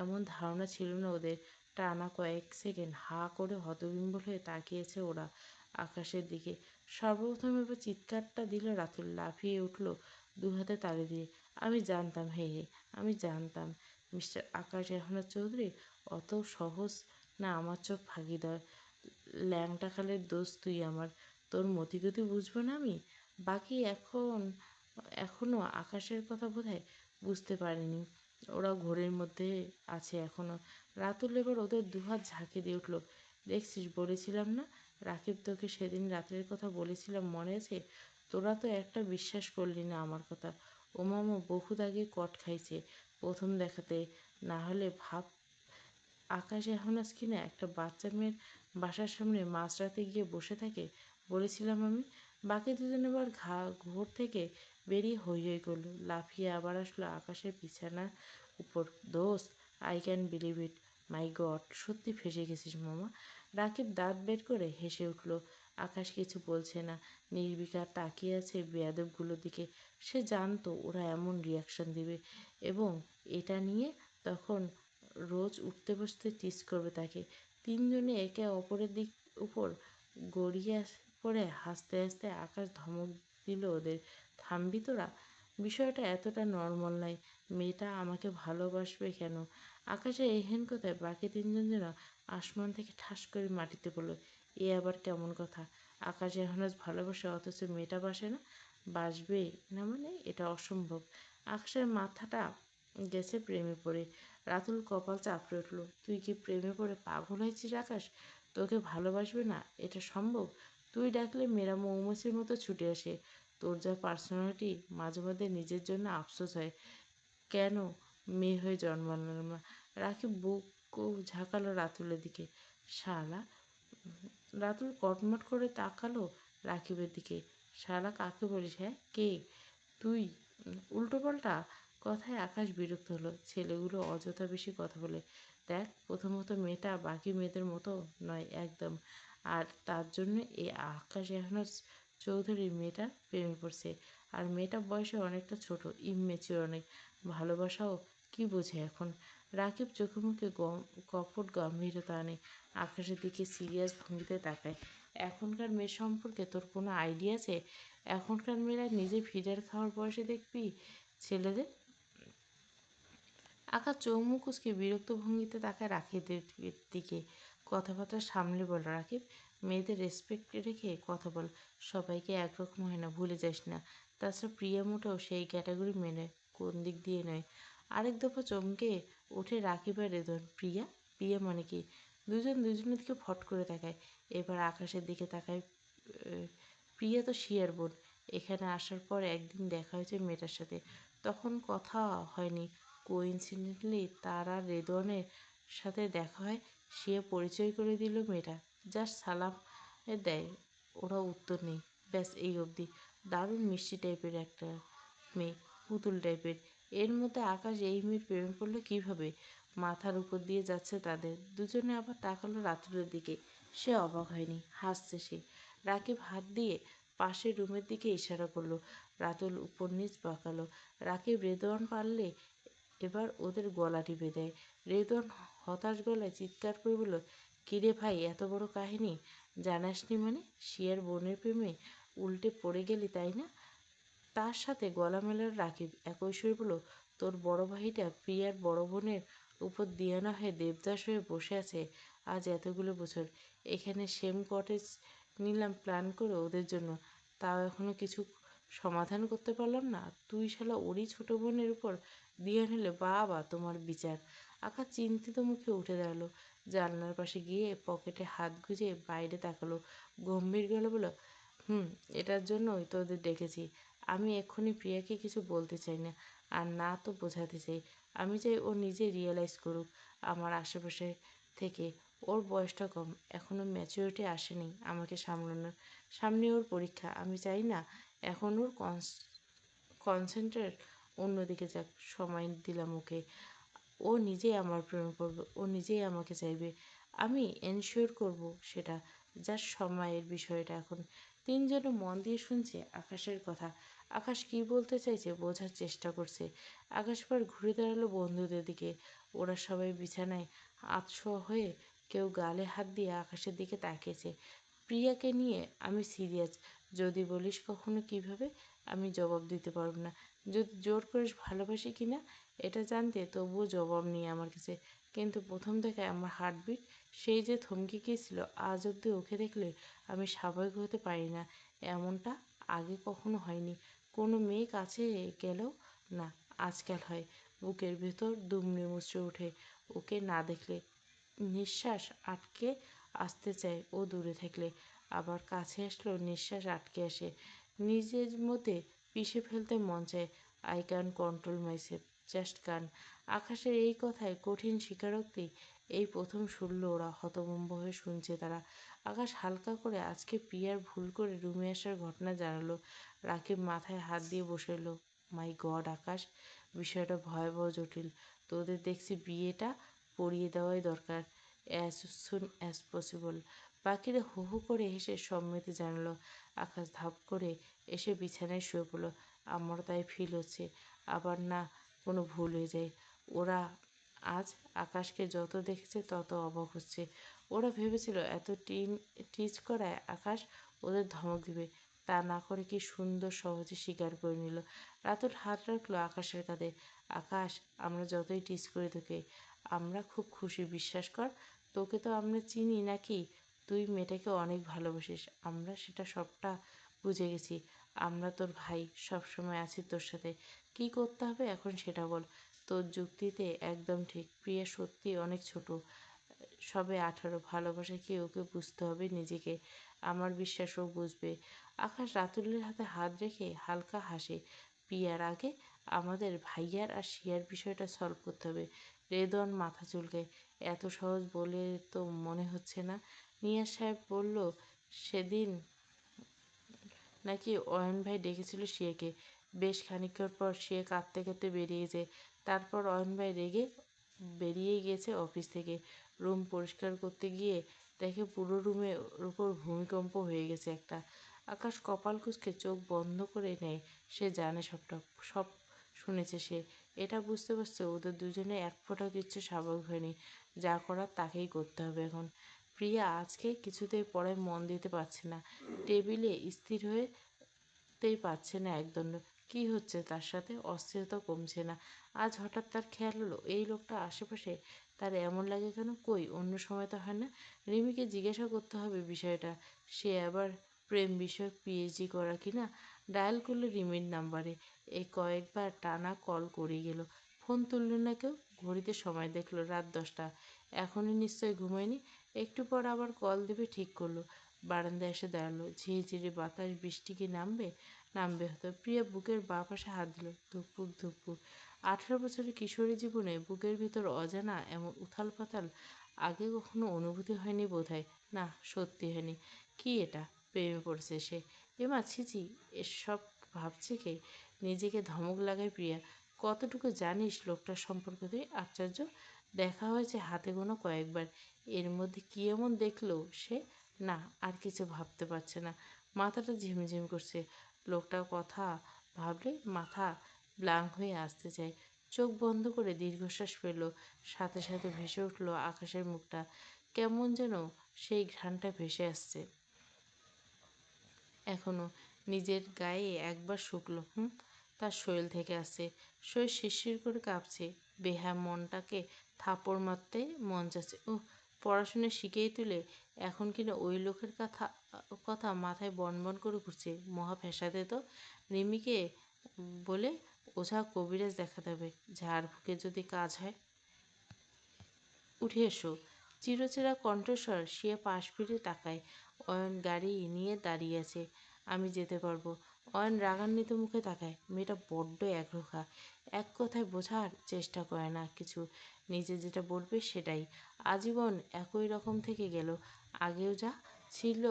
এমন ধারণা ছিল না ওদের। টানা কয়েক সেকেন্ড হাঁ করে হতবিম্বল হয়ে তাকিয়েছে ওরা আকাশের দিকে। সর্বপ্রথম এবার চিৎকারটা দিল রাতুল। লাফিয়ে উঠল দু হাতে তালি দিয়ে। আমি জানতাম, হে হে, আমি জানতাম মিস্টার আকাশ এহনাজ চৌধুরী অত সহজ না আমার চোখ ফাঁকি দেওয়া। ল্যাংটা খালের দোষ তুই আমার, তোর মতিগতি বুঝবো না আমি? বাকি এখনও আকাশের কথা বোধহয় বুঝতে পারিনি। ওরা ঘোরের মধ্যে আছে এখনও। রাতুল এবার ওদের দুহাত ঝাঁকে দিয়ে উঠল। দেখছিস, বলেছিলাম না? রাকিব তোকে সেদিন রাতের কথা বলেছিলাম, মনে আছে? তোরা তো একটা বিশ্বাস করলি না আমার কথা। ও মামা বহুত আগে কট খাইছে প্রথম দেখাতে। না হলে ভাব, আকাশ এখন আজ কিনা একটা বাচ্চা মেয়ের বাসার সামনে মাঝরাতে গিয়ে বসে থাকে। বলেছিলাম আমি। বাকি দুজন এবার ঘোর থেকে বেরিয়ে হৈ হৈ করলো। লাফিয়ে আবার আসলো আকাশের বিছানার উপর। দোস্ত, I can believe it, my god, সত্যি ফেসে গেছিস মামা। রাকিব দাঁত বের করে হেসে উঠল। আকাশ কিছু বলছে না, নির্বিকার তাকিয়ে আছে বেয়াদবগুলোর দিকে। সে জানতো ওরা এমন রিয়াকশন দিবে, এবং এটা নিয়ে তখন রোজ উঠতে বসতে টিজ করবে তাকে। 3জনে একে অপরের উপর গড়িয়ে পড়ে হাসতে হাসতে আকাশ ধমক দিল ওদের, থামবি তোরা? বিষয়টা এতটা নর্মাল নয়। মেয়েটা আমাকে ভালোবাসবে কেন? আকাশের এহেন কথায় বাকি 3জন যেন আসমান থেকে ঠাস করে মাটিতে পড়ল। এ আবার কেমন কথা? আকাশ এখন আজ ভালোবাসে অথচ মেয়েটা বাসে না? বাসবে না মানে? এটা অসম্ভব। আকাশের মাথাটা গেছে প্রেমে পড়ে। রাতুল কপাল চাপড়ে উঠল। তুই কি প্রেমে পড়ে পাগল হয়েছিস আকাশ? তোকে ভালোবাসবে না এটা সম্ভব? তুই ডাকলে মেয়েরা মৌমাছির মতো ছুটে আসে। তোর যা পার্সোনালিটি, মাঝে মধ্যে নিজের জন্য আফসোস হয় কেন মেয়ে হয়ে জন্মালাম না। রাকিব বুক ঝাঁকালো রাতুলের দিকে। শালা! রাতুল কটমট করে তাকালো রাকিবের দিকে। শালা কাকে বলিস? হ্যাঁ, কে তুই? উল্টোপাল্টা কথায় আকাশ বিরক্ত হলো। ছেলেগুলো অযথা বেশি কথা বলে। দেখ, প্রথমত মেয়েটা বাকি মেয়েদের মতো নয় একদম। আর তার জন্য এই আকাশ এখনও চৌধুরীর মেয়েটা প্রেমে পড়ছে। আর মেয়েটা বয়সে অনেকটা ছোট, ইমমেচিওর অনেক। ভালোবাসাও কি বোঝে এখন? রাকিব চোখে মুখে কপট গম্ভীরতা আনে। আকাশের দিকে সিরিয়াস ভঙ্গিতে তাকায়। এখনকার মেয়ে সম্পর্কে তোর কোনো আইডিয়া আছে? এখনকার মেয়েরা নিজে ফিডার খাওয়ার বয়সে দেখবি ছেলেদের। আকাশ চোখ মুখ কুঁচকে বিরক্ত ভঙ্গিতে তাকায় রাকিবের দিকে। কথাবার্তা সামলে বল, রাকিব, মেয়েদের রেসপেক্ট রেখে কথা বল। সবাইকে একরকম হয় না, ভুলে যাস না। তাছাড়া প্রিয়া মোটেও সেই ক্যাটাগরি মেনে কোন দিক দিয়ে নয়। আরেক দফা চমকে ওঠে রাকিব আর রেদন। প্রিয়া? প্রিয়া মানে কি? দুজন দুজনের দিকে ফট করে তাকায়। এবার আকাশের দিকে তাকায়। প্রিয়া তো শিয়ার বোন। এখানে আসার পর একদিন দেখা হয়েছে মেয়েটার সাথে, তখন কথা হয়নি। কোইন্সিডেন্টলি তার আর রেদওয়ানের সাথে দেখা হয়। সে পরিচয় করে দিল মেয়েটা। জাস্ট সালাম দেয়, ওরা উত্তর নেই। ব্যাস এই অবধি। দারুণ মিষ্টি টাইপের একটা মেয়ে, পুতুল টাইপের। এর মধ্যে আকাশ এই মেয়ের প্রেমে পড়লো কীভাবে? মাথার উপর দিয়ে যাচ্ছে তাদের। দুজনে আবার তাকালো রাতুলের দিকে। সে অবাক হয়নি, হাসছে সে। রাকিব হাত দিয়ে পাশের রুমের দিকে ইশারা করলো। রাতুল উপর নিচ বাঁকালো। রাকিব রেদওয়ান পারলে এবার ওদের গলা টিপে দেয়। রেদওয়ান হতাশ গলায় চিৎকার করে বলল, কিরে ভাই, এত বড় কাহিনী জানাসনি মানে? শিয়ার বোনের প্রেমে উল্টে পড়ে গেলি তাই না? তার সাথে গলা মেলার রাকিব একই সুরে বলল, তোর বড় ভাইটা প্রিয়ার বড় বোনের উপর দিয়ানা হয়ে দেবদাস হয়ে বসে আছে আজ এতগুলো বছর। এখানে সেম কটেজ নিলাম প্ল্যান করে ওদের জন্য, তাও এখনো কিছু সমাধান করতে পারলাম না। তুই শালা ওরই ছোট বোনের উপর দিয়ে নিলে, বাবা তোমার বিচার। আকাশ চিন্তিত মুখে উঠে দাঁড়ালো। জানলার পাশে গিয়ে পকেটে হাত গুজে বাইরে তাকালো। গম্ভীর গলা বলল, এটার জন্যই তোদের ডেকেছি। আমি এক্ষুনি প্রিয়াকে কিছু বলতে চাই না, আর না তো বোঝাতে চাই। আমি চাই ও নিজে রিয়েলাইজ করুক আমার আশেপাশে থেকে। ওর বয়সটা কম, এখনও ম্যাচুরিটি আসেনি আমাকে সামলানোর। সামনে ওর পরীক্ষা। আমি চাই না এখন ওর কনসেন্ট্রেট অন্যদিকে যাক। সময় দিলাম ওকে, ও নিজেই আমার প্রেমে পড়বে, ও নিজেই আমাকে চাইবে। আমি এনশিওর করব সেটা। জাস্ট সময়ের বিষয়টা এখন। তিনজনে মন দিয়ে শুনছে আকাশের কথা। আকাশ কী বলতে চাইছে বোঝার চেষ্টা করছে। আকাশ পর ঘুরে দাঁড়ালো বন্ধুদের দিকে। ওরা সবাই বিছানায় আতশোয়া হয়ে কেউ গালে হাত দিয়ে আকাশের দিকে তাকিয়েছে। প্রিয়াকে নিয়ে আমি সিরিয়াস। যদি বলিস কখনো কিভাবে, আমি জবাব দিতে পারবো না। যদি জোর করিস ভালোবাসি কি না এটা জানতে, তবুও জবাব নেই আমার কাছে। কিন্তু প্রথম দেখায় আমার হার্টবিট সেই যে থমকে গিয়েছিল, আজ অবধি ওকে দেখলে আমি স্বাভাবিক হতে পারি না। এমনটা আগে কখনো হয়নি। কোনো মেয়ে কাছে গেলেও না, আজকাল হয়। বুকের ভেতর দুমড়ে মুচড়ে ওঠে ওকে না দেখলে। নিঃশ্বাস আটকে আসতে চায় ও দূরে থাকলে, আবার কাছে আসলেও নিঃশ্বাস আটকে আসে। নিজের মধ্যে পিষে ফেলতে মন চায়। I can control myself, just কান। আকাশের এই কথায় কঠিন স্বীকারোক্তি এই প্রথম শুনল ওরা। হতভম্ব হয়ে শুনছে তারা। আকাশ হালকা করে আজকে প্রিয়ার ভুল করে রুমে আসার ঘটনা জানালো। রাকিব মাথায় হাত দিয়ে বসে এলো। মাই গড আকাশ, বিষয়টা ভয়াবহ জটিল। তোদের দেখছি বিয়েটা পড়িয়ে দেওয়াই দরকার, অ্যাজ সুন অ্যাজ পসিবল। বাকিরা হু হু করে হেসে সম্মতি জানালো। আকাশ ধাপ করে এসে বিছানায় শুয়ে পড়ল। আমারও তাই ফিল হচ্ছে। আবার না কোনো ভুল হয়ে যায়। ওরা আজ আকাশকে যত দেখেছে তত অবাক হচ্ছে। ওরা ভেবেছিল এত টিজ করায় আকাশ ওদের ধমক দিবে, তা না করে কি সুন্দর সহজে স্বীকার করে নিল। রাতুল হাত রাখলো আকাশের কাঁধে। আকাশ, আমরা যতই টিজ করি তোকে, আমরা খুব খুশি, বিশ্বাস কর। তোকে তো আমরা চিনি নাকি, তুই মেয়েটাকে অনেক ভালোবাসিস। আমরা সেটা সবটা বুঝে গেছি। আমরা তোর ভাই, সবসময় আছি তোর সাথে। কি করতে হবে এখন সেটা বল। তোর যুক্তিতে একদম ঠিক। প্রিয়া সত্যি অনেক ছোট, সবে 18। ভালোবাসা কি ওকে বুঝতে হবে নিজেকে। আমার বিশ্বাস ও বুঝবে। আকাশ রাতুলের হাতে হাত রেখে হালকা হাসে। প্রিয়ার আগে আমাদের ভাইয়ার আর শিয়ার বিষয়টা সলভ করতে হবে। রেদওয়ান মাথা চুলকায়। এত সহজ বলে তো মনে হচ্ছে না। নিয়াজ সাহেব বলল সেদিন নাকি অয়ন ভাই ডেকেছিল শিয়াকে। বেশ খানিকক্ষণ পর শিয়া কাঁদতে কাঁদতে বেরিয়ে যায়। তারপর অয়ন ভাই রেগে বেরিয়ে গেছে অফিস থেকে। রুম পরিষ্কার করতে গিয়ে দেখে পুরো রুমের উপর ভূমিকম্প হয়ে গেছে একটা। আকাশ কপাল কুঁচকে চোখ বন্ধ করে নেয়। সে জানে সবটা, সব শুনেছে সে। এটা বুঝতে পারছে ওদের দুজনে এক ফোঁটাও কিচ্ছু স্বাভাবিক হয়নি। যা করার তাকেই করতে হবে এখন। প্রিয়া আজকে কিছুতেই পড়ায় মন দিতে পারছে না। টেবিলে স্থির হতেই পারছে না একদণ্ড। কি হচ্ছে তার সাথে? অস্থিরতা কমছে না। আজ হঠাৎ তার খেয়াল হলো এই লোকটা আশেপাশে, তার এমন লাগে কেন? কই অন্য সময় তো হয় না। রিমিকে জিজ্ঞাসা করতে হবে বিষয়টা। সে আবার প্রেম বিষয়ক পিএইচডি করা কিনা। ডায়াল করলো রিমির নাম্বারে। এই কয়েকবার টানা কল করেই গেল। ফোন তুলল না কেউ। ঘড়িতে সময় দেখলো রাত 10টা। এখনই নিশ্চয়ই ঘুমায়নি। একটু পর আবার কল দেবে ঠিক করলো। বারান্দায় এসে দাঁড়ালো। ঝিরিঝিরি বাতাস, বৃষ্টি কি নামবে? নামবে হয়তো। প্রিয়া বুকের বাঁ পাশে হাত দিল। ধুকপুক ধুকপুক। 18 বছরের কিশোরী জীবনে বুকের ভিতর অজানা এমন উথাল পাতাল আগে কখনো অনুভূতি হয়নি বোধহয়। না, সত্যি হয়নি। কি এটা? প্রেমে পড়েছে সে। এমা ছিছি, এসব ভাবছে কে? নিজেকে ধমক লাগায় প্রিয়া। কতটুকু জানিস লোকটার সম্পর্কে তুই? আশ্চর্য। দেখা হয়েছে হাতে গোনা কয়েকবার। এর মধ্যে কি এমন দেখলো সে? না, আর কিছু ভাবতে পারছে না। মাথাটা ঝিমঝিম করছে। লোকটার কথা ভাবলে মাথা ব্লাঙ্ক হয়ে আসতে চায়। চোখ বন্ধ করে দীর্ঘশ্বাস ফেলল। সাথে সাথে ভেসে উঠল আকাশের মুখটা। কেমন যেন সেই ঘ্রাণটা ভেসে আসছে এখনো। নিজের গায়ে একবার শুকলো। তার শরীর থেকে আসছে। শরীর শিরশির করে কাঁপছে। বেহা মনটাকে থাপড় মারতে মন চাচ্ছে। পড়াশোনা শিখেই তুলে এখন কিনা ওই লোকের কথা কথা মাথায় বনবন করে ঘুরছে। মহা ফ্যাসাদে তো। রিমিকে বলে ওঝা কবিরাজ দেখাতে হবে। ঝাড়ফুঁকে যদি কাজ হয়। উঠে এসো। চিরচেরা কণ্ঠস্বর। সে পাশ ফিরে তাকায়। অয়ন গাড়ি নিয়ে দাঁড়িয়ে আছে। আমি যেতে পারবো। অয়ন রাগান্বিত মুখে তাকায়। মেয়েটা বড্ড একরোখা। এক কথায় বোঝার চেষ্টা করে না কিছু। নিজে যেটা বলবে সেটাই। আজীবন একই রকম থেকে গেল। আগেও যা ছিল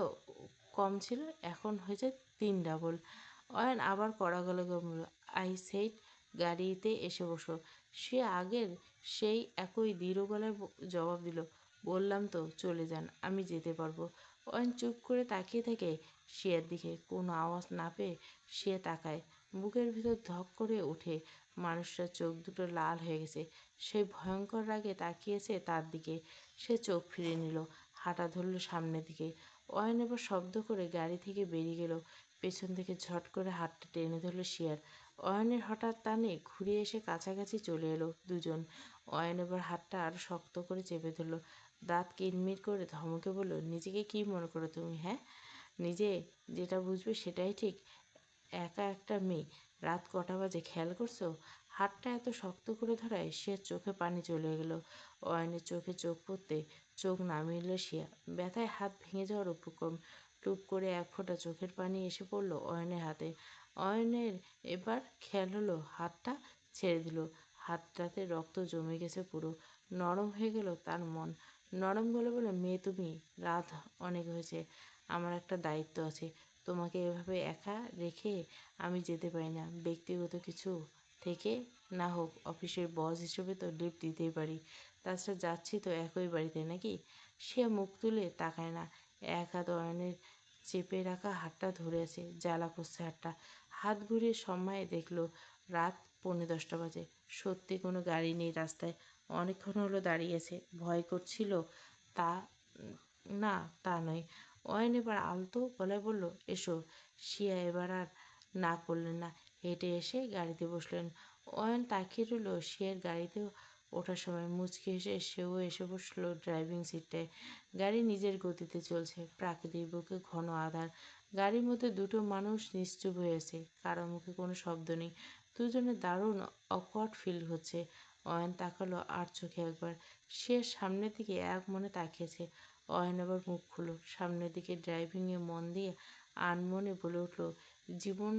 কম ছিল, এখন হয়েছে 3 ডাবল। অয়ন আবার কড়া গলায় বলল, আই সেইড গাড়িতে এসে বসো। সে আগের সেই একই দৃঢ় গলায় জবাব দিল, বললাম তো চলে যান, আমি যেতে পারবো। অয়ন চুপ করে তাকিয়ে থাকে শিয়ার দিকে। কোনো আওয়াজ না পেয়ে সে তাকায়। বুকের ভিতর ধক করে ওঠে। মানুষটার চোখ দুটো লাল হয়ে গেছে। সেই ভয়ঙ্কর রাগে তাকিয়েছে তার দিকে। সে চোখ ফিরে নিল। হাঁটা ধরল সামনের দিকে। অয়ন এবার শব্দ করে গাড়ি থেকে বেরিয়ে গেল। পেছন থেকে ঝট করে হাতটা টেনে ধরল শিয়ার। অয়নের হঠাৎ টানে ঘুরে এসে কাছাকাছি চলে এলো দুজন। অয়ন এবার হাতটা আরো শক্ত করে চেপে ধরল। দাঁত কিরমির করে ধমকে বলল, নিজেকে কি মনে করো তুমি? হ্যাঁ, নিজে যেটা বুঝবে সেটাই ঠিক। একা একটা মেয়ে। রাত কটা বাজে খেয়াল করছো? হাতটা এত শক্ত করে ধরায় সে চোখে পানি চলে গেল। অয়নের চোখে চোখ পড়তে চোখ নামিয়ে নিল শিয়া। ব্যথায় হাত ভেঙে যাওয়ার উপক্রম। টুপ করে এক ফোঁটা চোখের পানি এসে পড়ল অয়নের হাতে। অয়নের এবার খেয়াল হলো হাতটা ছেড়ে দিল। হাতটাতে রক্ত জমে গেছে পুরো। নরম হয়ে গেল তার মন। নরম গলে বলে, মেয়ে তুমি, রাত অনেক হয়েছে। আমার একটা দায়িত্ব আছে। তোমাকে এভাবে একা রেখে আমি যেতে পারি না। ব্যক্তিগত কিছু থেকে না হোক অফিসের বস হিসেবে তো লিফট দিতেই পারি। তাছাড়া যাচ্ছি তো একই বাড়িতে নাকি? সে মুখ তুলে তাকায় না। এক হাত অয়নের চেপে রাখা হাতটা ধরে আছে। জ্বালা করছে হাতটা। হাত ঘুরিয়ে সময় দেখলো রাত 10:45 বাজে। সত্যি কোনো গাড়ি নেই রাস্তায়। অনেকক্ষণ হলো দাঁড়িয়েছে। ভয় করছিল তা না, তা নয়। অয়ন এবার আলতো গলায় বলল, এসো। শিয়া এবার আর না করলেন না। হেঁটে এসে গাড়িতে বসলেন। অয়ন তাকিয়ে রইল শিয়ার গাড়িতে ওঠার সময়। মুচকি হেসে সেও এসে বসল ড্রাইভিং সিটটায়। গাড়ি নিজের গতিতে চলছে। প্রাকৃতিক বুকে ঘন আঁধার। গাড়ির মধ্যে দুটো মানুষ নিশ্চুপ হয়েছে। কারো মুখে কোনো শব্দ নেই। দুজনের দারুণ অকওয়ার্ড ফিল হচ্ছে। অয়ন তাকালো আর চোখে একবার। সে সামনের দিকে এক মনে তাকিয়েছে। অয়ন আবার মুখ খুলল। সামনের দিকে ড্রাইভিংয়ে মন দিয়ে আনমনে বলে উঠল, জীবন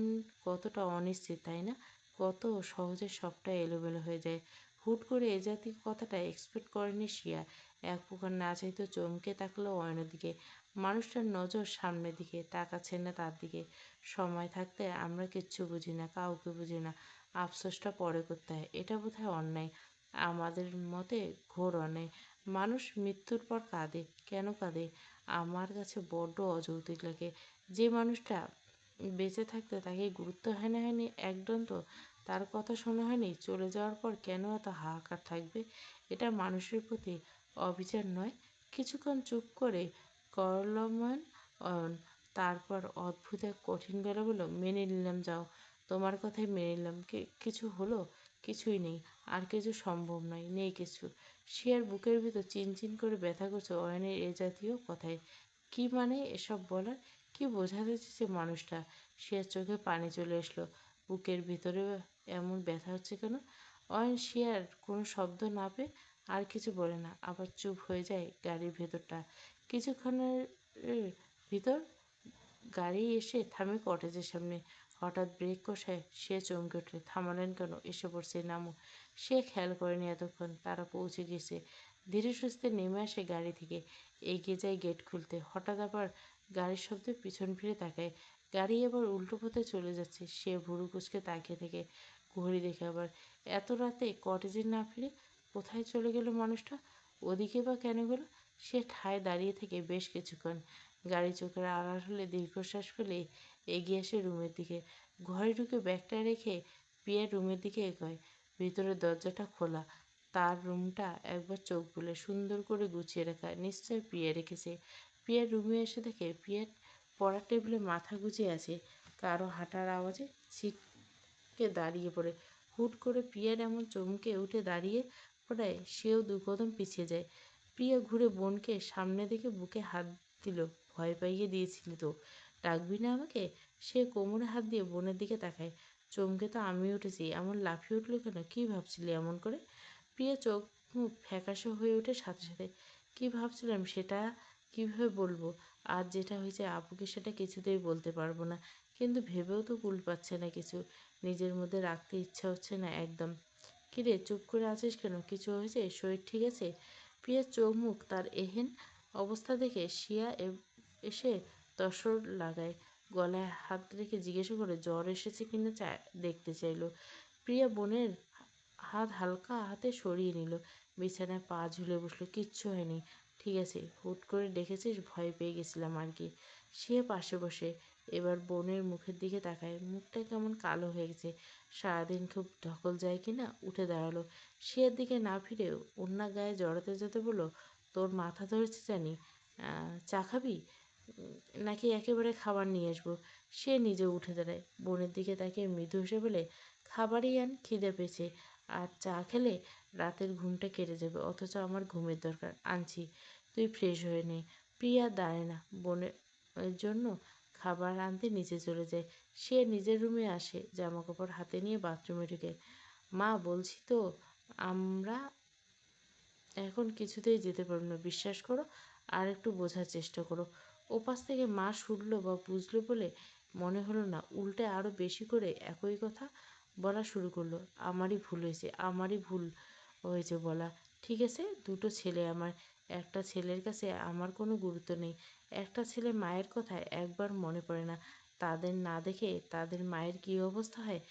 কতটা অনিশ্চিত, তাই না? কত সহজে সবটা এলোমেলো হয়ে যায়। হুট করে এ জাতীয় কথাটা এক্সপেক্ট করেনি শিয়া। এক প্রকার না চাইতেও চমকে তাকালো অয়নের দিকে। মানুষটার নজর সামনের দিকে, তাকাচ্ছে না তার দিকে। সময় থাকতে আমরা কিচ্ছু বুঝি না, কাউকে বুঝি না। আফসোসটা পরে করতে হয়। এটা বোধহয় অন্যায়। আমাদের মতে ঘোর অন্যায়। মানুষ মৃত্যুর পর কাঁদে। কেন কাঁদে? আমার কাছে বড্ড অযৌক্তিক লাগে। যে মানুষটা বেঁচে থাকতে তাকে গুরুত্ব হয়নি একদণ্ড, তার কথা শোনা হয়নি, চলে যাওয়ার পর কেন এত হাহাকার থাকবে? এটা মানুষের প্রতি অবিচার নয়? কিছুক্ষণ চুপ করে করলমন অয়ন। তারপর অদ্ভুত এক কঠিন গলা বলল, মেনে নিলাম, যাও। তোমার কথাই মেনে নিলাম। কিছু হলো? কিছুই নেই। আর কিছু সম্ভব নয়, নেই কিছু। শিয়ার বুকের ভিতর চিনচিন করে ব্যথা করছে অয়নের এ জাতীয় কথায়। কি মানে এসব বলার? কি বোঝাতে চেয়েছে মানুষটা? শিয়ার চোখে পানি চলে আসলো। বুকের ভিতরে এমন ব্যথা হচ্ছে কেন? অয়ন শিয়ার কোনো শব্দ না পেয়ে আর কিছু বলে না, আবার চুপ হয়ে যায় গাড়ির ভেতরটা। কিছুক্ষণের ভিতর গাড়ি এসে থামে কটেজের সামনে। হঠাৎ ব্রেক কষায় সে চমকে ওঠে। থামালেন কেন? এসে পড়ছে, নামো। সে খেয়াল করেনি এতক্ষণ তারা পৌঁছে গেছে। ধীরে সুস্থে নেমে আসে গাড়ি থেকে, এগিয়ে যায় গেট খুলতে। হঠাৎ আবার গাড়ির শব্দে পিছন ফিরে তাকায়। গাড়ি এবার উল্টো পথে চলে যাচ্ছে। সে ভুরু কুচকে তাকিয়ে থেকে ঘড়ি দেখে আবার। এত রাতে কটেজে না ফিরে কোথায় চলে গেল মানুষটা? ওদিকে বা কেন গেল? সে ঠায় দাঁড়িয়ে থেকে বেশ কিছুক্ষণ। গাড়ি চোখের আড়াল হলে দীর্ঘশ্বাস ফেলে এগিয়ে আসে রুমের দিকে। ঘরে ঢুকে ব্যাগটা রেখে প্রিয়ার রুমের দিকে এগোয়। ভিতরের দরজাটা খোলা। তার রুমটা একবার চোখ বুলে সুন্দর করে গুছিয়ে রাখা। নিশ্চয় প্রিয়া রেখেছে। প্রিয়ার রুমে এসে দেখে প্রিয়ার পড়ার টেবিলে মাথা গুজিয়ে আছে। কারো হাঁটার আওয়াজে ছিটকে দাঁড়িয়ে পড়ে। হুট করে প্রিয়ার এমন চমকে উঠে দাঁড়িয়ে পড়ায় সেও দু কদম পিছিয়ে যায়। প্রিয়া ঘুরে বোনকে সামনে দেখে বুকে হাত দিল। ভয় পাইয়ে দিয়েছিলি তো, ডাকবি না আমাকে? সে কোমরে হাত দিয়ে বোনের দিকে তাকায়। চমকে তো আমি উঠেছি, এমন লাফিয়ে উঠলো কেন? কি ভাবছিলি এমন করে? প্রিয়া চোখ মুখ ফ্যাকাশে হয়ে ওঠে সাথে সাথে। কি ভাবছিলাম সেটা কিভাবে বলবো? আজ যেটা হয়েছে আপুকে সেটা কিছুতেই বলতে পারবো না। কিন্তু ভেবেও তো কুল পাচ্ছে না কিছু। নিজের মধ্যে রাখতে ইচ্ছা হচ্ছে না একদম। কিরে চুপ করে আছিস কেন? কিছু হয়েছে? শরীর ঠিক আছে? প্রিয়ার চোখ মুখ তার এহেন অবস্থা দেখে শিয়া এসে তসর লাগায়। গলায় হাত রেখে জিজ্ঞেস করে জ্বর এসেছে কিনা দেখতে চাইল। প্রিয়া বোনের হাত হালকা হাতে সরিয়ে নিল। বিছানায় পা ঝুলে বসলো। কিচ্ছু হয়নি, ঠিক আছে। হুট করে ডেকেছিস, ভয় পেয়ে গেছিলাম আর কি। সে পাশে বসে এবার বোনের মুখের দিকে তাকায়। মুখটা কেমন কালো হয়ে গেছে। সারাদিন খুব ধকল যায় কিনা। উঠে দাঁড়ালো। সে দিকে না ফিরে ওড়না গায়ে জড়াতে যেতে বলল, তোর মাথা ধরেছে জানি, চা খাবি? নাকি একেবারে খাবার নিয়ে আসবো? সে নিজে উঠে দাঁড়ায়। বোনের দিকে তাকিয়ে মৃদু হেসে বলে, খাবারই আন, খিদে পেয়েছে। আর চা খেলে রাতের ঘুমটা কেটে যাবে। অথচ আমার ঘুমের দরকার। আনছি, তুই ফ্রেশ হয়ে নে। প্রিয়া দাঁড়ায় না। বোনের জন্য খাবার আনতে নিচে চলে যায়। সে নিজের রুমে আসে, জামাকাপড় হাতে নিয়ে বাথরুমে ঢুকে। মা, বলছি তো আমরা এখন কিছুতেই যেতে পারবো না, বিশ্বাস করো। আর একটু বোঝার চেষ্টা করো। ওপাশ থেকে মা শুনলো বা বুঝলো বলে মনে হলো না, উল্টে আরও বেশি করে একই কথা বলা শুরু করলো। আমারই ভুল হয়েছে, আমারই ভুল হয়েছে বলা। ঠিক আছে, দুটো ছেলে আমার। একটা ছেলের কাছে আমার কোনো গুরুত্ব নেই। একটা ছেলে মায়ের কথা একবার মনে পড়ে না। তাদের না দেখে তাদের মায়ের কী অবস্থা হয়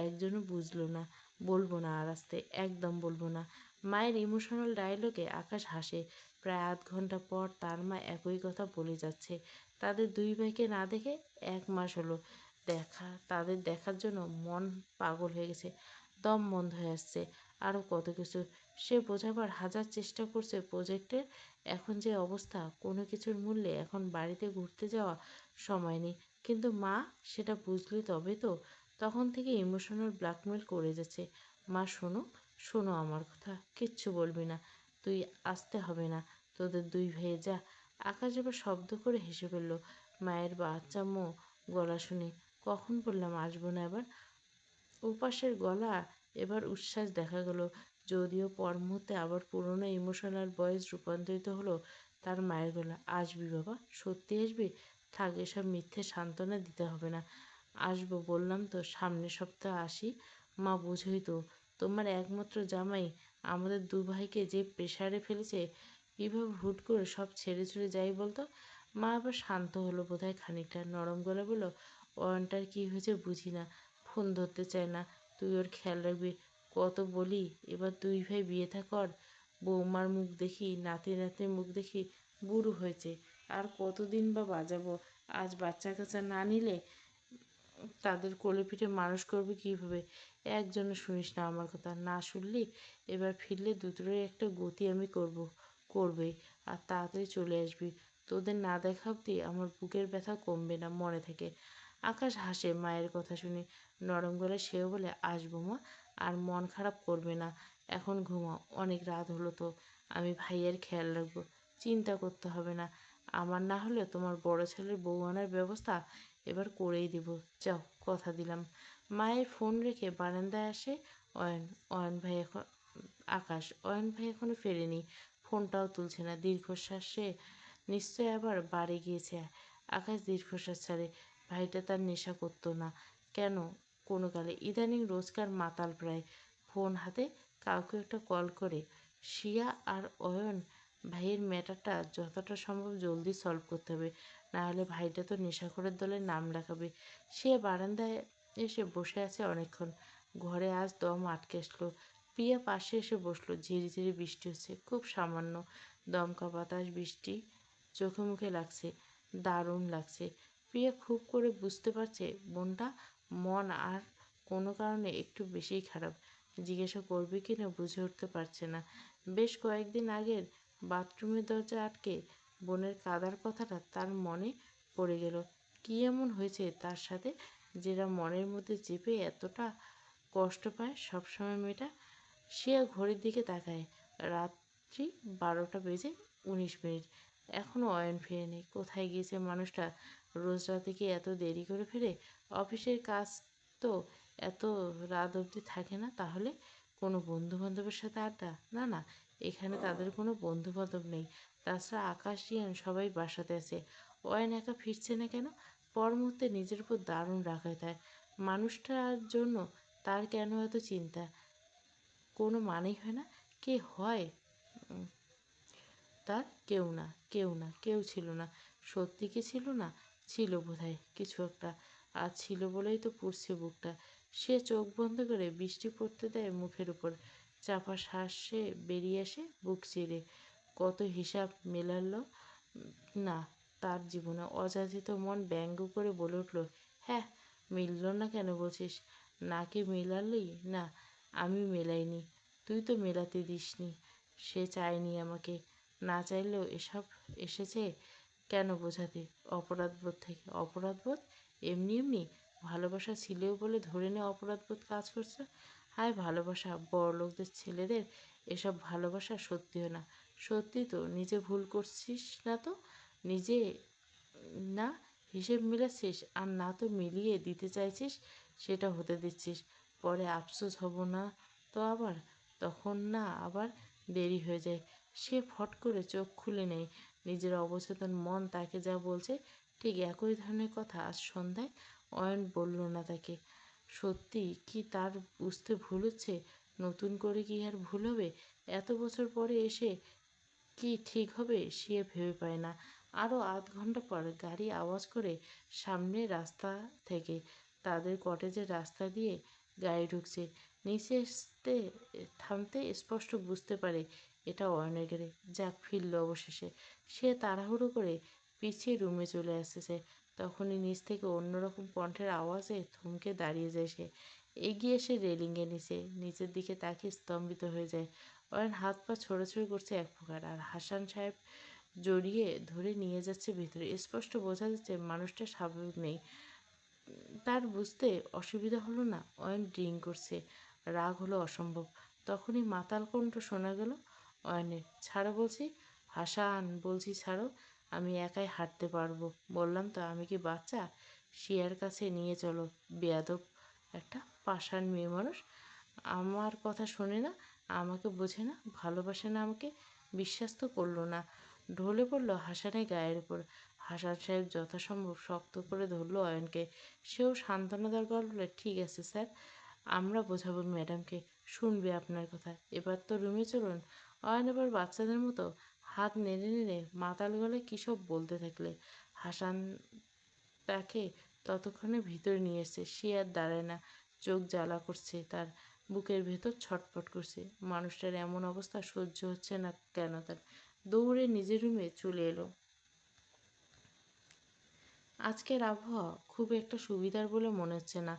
একজনও বুঝলো না। বলবো না আর আসতে, একদম বলবো না। মায়ের ইমোশনাল ডায়লগে আকাশ হাসে। প্রায় আধ ঘন্টা পর তার মা একই কথা বলে যাচ্ছে। তাদের দুই ভাইকে না দেখে 1 মাস হলো। তাদের দেখার জন্য মন পাগল হয়ে গেছে। দম বন্ধ হয়ে আসছে। আরও কত কিছু সে বোঝাবার হাজার চেষ্টা করছে প্রজেক্টের এখন যে অবস্থা, কোনো কিছুর মূল্যে এখন বাড়িতে ঘুরতে যাওয়া সময় নেই। কিন্তু মা সেটা বুঝলি তবে তো। তখন থেকে ইমোশনাল ব্ল্যাকমেল করে যাচ্ছে। মা শোনো, শোনো আমার কথা, কিচ্ছু বলবি না। তুই আসতে হবে না, তোদের দুই ভাইয়ে যা। আকাশ এবার শব্দ করে হেসে ফেলল মায়ের বাচ্চামো গলা শুনে। কখন বললাম আসবো না এবার? ওপাশের গলা এবার উচ্ছ্বাস দেখা গেল। যদিও পর মুহূর্তে আবার পুরনো ইমোশনাল ভয়েস রূপান্তরিত হলো তার মায়ের গলা। আসবি বাবা, সত্যি আসবি? থাক, এসব মিথ্যে সান্ত্বনা দিতে হবে না। আসবো বললাম তো, সামনের সপ্তাহে আসি। মা বোঝোই তো, তোমার একমাত্র জামাই আমাদের দু ভাইকে যে প্রেশারে ফেলেছে। কীভাবে হুট করে সব ছেড়ে ছুড়ে যাই বলতো? মা আবার শান্ত হলো বোধহয় খানিকটা, নরম গলা বলল, অয়নটার কী হয়েছে বুঝি না, ফোন ধরতে চায় না। তুই ওর খেয়াল রাখবি। কত বলি, এবার দুই ভাই বিয়ে থা কর। বৌমার মুখ দেখি, নাতি নাতনির মুখ দেখি, বুড়ো হয়েছে। আর কতদিন বা বাজাবো? আজ বাচ্চা কাচ্চা না নিলে তাদের কোলে পিঠে মানুষ করবে কীভাবে? একজনও শুনিস না আমার কথা। না শুনলি? এবার ফিরলে দুটোরই একটা গতি আমি করবই। আর তাড়াতাড়ি চলে আসবি। তোদের না দেখা অবধি আমার বুকের ব্যথা কমবে না, মনে থাকে। আকাশ হাসে মায়ের কথা শুনে। নরম গলায় সেও বলে, আসবো মা, আর মন খারাপ করবে না। এখন ঘুমাও, অনেক রাত হলো তো। আমি ভাইয়ের খেয়াল রাখবো, চিন্তা করতে হবে না। আমার না হলে তোমার বড় ছেলের বউ আনার ব্যবস্থা এবার করেই দেব। যাও, কথা দিলাম। মায়ের ফোন রেখে বারান্দায় আসে অয়ন। অয়ন ভাই এখন আকাশ, অয়ন ভাই এখনো ফেরেনি। ফোনটাও তুলছে না। দীর্ঘশ্বাসে নিশ্চয় আবার বাড়ি গিয়েছে। আকাশ দীর্ঘশ্বাস ছাড়ে। ভাইটা তার নেশা করতো না কেন কোনো কালে? ইদানিং রোজকার মাতাল প্রায়। ফোন হাতে কাউকে একটা কল করে শিয়া আর অয়ন ভাইয়ের ম্যাটারটা যতটা সম্ভব জলদি সলভ করতে হবে, না হলে ভাইটা তো নেশাখোরের দলে নাম লেখাবে। সে বারান্দায় এসে বসে আছে অনেকক্ষণ। ঘরে আজ দম আটকে আসলো। প্রিয়া পাশে এসে বসলো। ঝিরিঝিরি বৃষ্টি হচ্ছে, খুব সামান্য দমকা বাতাস। বৃষ্টি চোখে মুখে লাগছে, দারুণ লাগছে। প্রিয়া খুব করে বুঝতে পারছে বোনটা মন আর কোনো কারণে একটু বেশিই খারাপ। জিজ্ঞাসা করবে কি না বুঝে উঠতে পারছে না। বেশ কয়েকদিন আগের বাথরুমের দরজা আটকে বোনের কাঁদার কথাটা তার মনে পড়ে গেল। কি এমন হয়েছে তার সাথে, যেটা মনের মধ্যে চেপে এতটা কষ্ট পায় সবসময় মেয়েটা? সে ঘড়ির দিকে তাকায়। রাত্রি 12:19। এখনও অয়ন ফেরেনি। কোথায় গিয়েছে মানুষটা? রোজ রাতে কি এত দেরি করে ফেরে? অফিসের কাজ তো এত রাত অবধি থাকে না। তাহলে কোনো বন্ধু বান্ধবের সাথে আড্ডা? না না, এখানে তাদের কোনো বন্ধু বান্ধব নেই। তাছাড়া আকাশ জিয়ান সবাই বাসাতে আছে। অয়ন একা ফিরছে না কেন? পর মুহূর্তে নিজের উপর দারুণ রাগ হয় তার। মানুষটার জন্য তার কেন এত চিন্তা? কোনো মানেই হয় না। কে হয় তার? কেউ না, কেউ না, কেউ ছিল না। সত্যি কি ছিল না? ছিল বোধহয় কিছু একটা। আর ছিল বলেই তো পুড়ছে বুকটা। সে চোখ বন্ধ করে বৃষ্টি পড়তে দেয় মুখের উপর। চাপা শ্বাসে বেরিয়ে আসে বুক চিরে। কত হিসাব মেলালো না তার জীবনে। অযাচিত মন ব্যঙ্গ করে বলে উঠল, হ্যাঁ, মিলল না কেন বলছিস? নাকি মেলালি না? আমি মেলাইনি, তুই তো মেলাতে দিসনি। সে চায়নি আমাকে, না চাইলেও এসব এসেছে কেন বোঝাতে? অপরাধবোধ থেকে। অপরাধবোধ? এমনি এমনি? ভালোবাসা ছিলেও বলে ধরে নে অপরাধবোধ কাজ করছে। হায় ভালোবাসা, বড়লোকদের ছেলেদের এসব ভালোবাসা সত্যিও না। সত্যি তো, নিজে ভুল করছিস না তো? নিজে না হিসেব মিলাচ্ছিস, আর না তো মিলিয়ে দিতে চাইছিস, সেটা হতে দিচ্ছিস। পরে আফসোস হব না তো আবার? তখন না আবার দেরি হয়ে যায়। সে ফট করে চোখ খুলে নেয়। নিজের অবচেতন মন তাকে যা বলছে ঠিক একই ধরনের কথা আজ সন্ধ্যায় অয়ন বলল না তাকে। সত্যি কি তার বুঝতে ভুল হচ্ছে? নতুন করে কি আর ভুল হবে? এত বছর পরে এসে কি ঠিক হবে সে ভেবে পায় না। আরও আধ ঘন্টা পর গাড়ি আওয়াজ করে সামনের রাস্তা থেকে। তাদের কটেজের রাস্তা দিয়ে গাড়ি ঢুকছে। নিচে আসতে থামতে স্পষ্ট বুঝতে পারে এটা অয়নের গাড়ি। যাক, ফিরল অবশেষে। সে তাড়াহুড়ো করে পিছিয়ে রুমে চলে আসতেছে। তখনই নিচ থেকে অন্যরকম কণ্ঠের আওয়াজে থমকে দাঁড়িয়ে যায় সে। এগিয়ে এসে রেলিংয়ের নিচে নিচের দিকে তাকিয়ে স্তম্ভিত হয়ে যায়। অয়ন হাত পা ছোড়াছুড়ি করছে এক প্রকার, আর হাসান সাহেব জড়িয়ে ধরে নিয়ে যাচ্ছে ভেতরে। স্পষ্ট বোঝা যাচ্ছে মানুষটা স্বাভাবিক নেই। তার বুঝতে অসুবিধা হলো না অয়ন ড্রিঙ্ক করছে। রাগ হলো অসম্ভব। তখনই মাতাল কণ্ঠ শোনা গেল অয়নের, ছাড়ো বলছি। হাসান, বলছি ছাড়ো। আমি একাই হাঁটতে পারবো। বললাম তো, আমি কি বাচ্চা? শিয়ার কাছে নিয়ে চলো। বেয়াদব একটা পাষাণ মেয়ে মানুষ। আমার কথা শোনে না, আমাকে বোঝে না, ভালোবাসে না আমাকে। বিশ্বাস তো করলো না। ঢলে পড়ল হাসানের গায়ের উপর। হাসান সাহেব যথাসম্ভব শক্ত করে ধরল অয়নকে। সেও সান্ত্বনা দেওয়ার গল্প বলে, ঠিক আছে স্যার, আমরা বোঝাবো ম্যাডামকে, শুনবে আপনার কথা। এবার তো রুমে চলুন। অয়ন এবার বাচ্চাদের মতো হাত নেড়ে নেড়ে মাতাল গলায় কী সব বলতে থাকলে। হাসান তাকে ততক্ষণে ভিতরে নিয়ে এসছে। সে আর দাঁড়ায় না। চোখ জ্বালা করছে তার, বুকের ভেতর ছটফট করছে। মানুষটার এমন অবস্থা সহ্য হচ্ছে না কেন তার। দৌড়ে নিজের রুমে চলে এলো। আজকের আবহাওয়া খুব একটা সুবিধার বলে মনে হচ্ছে না।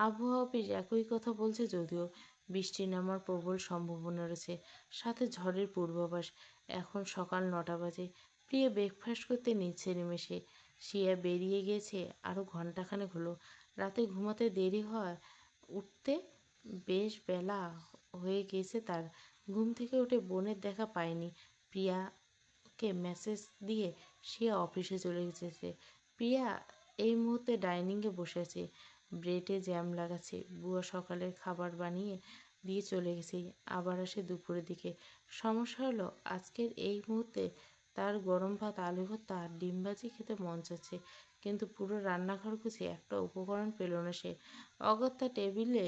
আবহাওয়া অফিস একই কথা বলছে যদিও। বৃষ্টি নামার প্রবল সম্ভাবনা রয়েছে, সাথে ঝড়ের পূর্বাভাস। এখন সকাল 9টা বাজে। প্রিয়া ব্রেকফাস্ট করতে নিচে নেমে শিয়া বেরিয়ে গিয়েছে আরও ঘন্টাখানেক হলো। রাতে ঘুমাতে দেরি হয়, উঠতে বেশ বেলা হয়ে গেছে তার। ঘুম থেকে উঠে বোনের দেখা পায়নি। প্রিয়াকে মেসেজ দিয়ে শিয়া অফিসে চলে গেছে। প্রিয়া এই মুহূর্তে ডাইনিংয়ে বসে আছে, ব্রেডে জ্যাম লাগাচ্ছে। বুয়া সকালের খাবার বানিয়ে দিয়ে চলে গেছে, আবার আসে দুপুরের দিকে। সমস্যা হলো আজকের এই মুহূর্তে তার গরম ভাত, আলু ভর্তা আর ডিম ভাজি খেতে মন চাচ্ছে, কিন্তু পুরো রান্নাঘর গুছিয়ে একটা উপকরণ পেল না সে। অগত্যা টেবিলে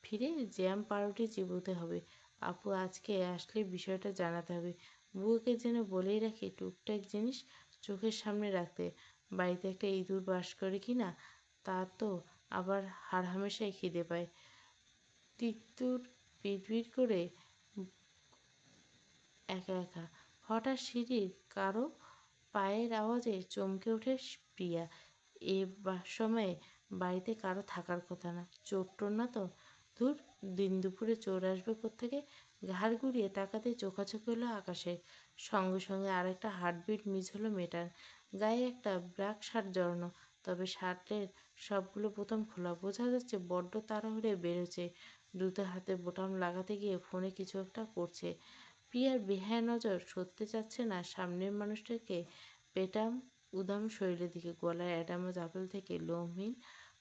ফিরে জ্যাম পাউরুটি চিবোতে হবে। আপু আজকে আসলে বিষয়টা জানাতে হবে। বুয়াকে যেন বলেই রাখি টুকটাক জিনিস চোখের সামনে রাখতে। বাড়িতে একটা ইঁদুর বাস করে কি না তা তো আবার হাড়হামেশাই খিদে পায়। তিত্তুর বিড়বিড় করে একা একা। হঠাৎ সিঁড়ির কারো পায়ের আওয়াজে চমকে ওঠে প্রিয়া। এ সময়ে বাড়িতে কারো থাকার কথা না। চোর টোর না তো? ধুর, দিন দুপুরে চোর আসবে কোত্থেকে? ঘাড় ঘুরিয়ে তাকাতেই চোখাচোখি হলো আকাশে। সঙ্গে সঙ্গে আরেকটা হার্টবিট মিস হলো মেয়েটার। গায়ে একটা ব্ল্যাক শার্ট জড়ানো, তবে শার্টের সবগুলো বোতাম খোলা। বোঝা যাচ্ছে বড্ড তাড়াহুড়োয় বেরোচ্ছে। দ্রুত হাতে বোতাম লাগাতে গিয়ে ফোনে কিছু একটা করছে। প্রিয়ার বেহায়া নজর সরতে চাচ্ছে না সামনের মানুষটাকে পেটাম উদাম শরীরের দিকে। গলায় অ্যাডামস আপেল থেকে লোমহীন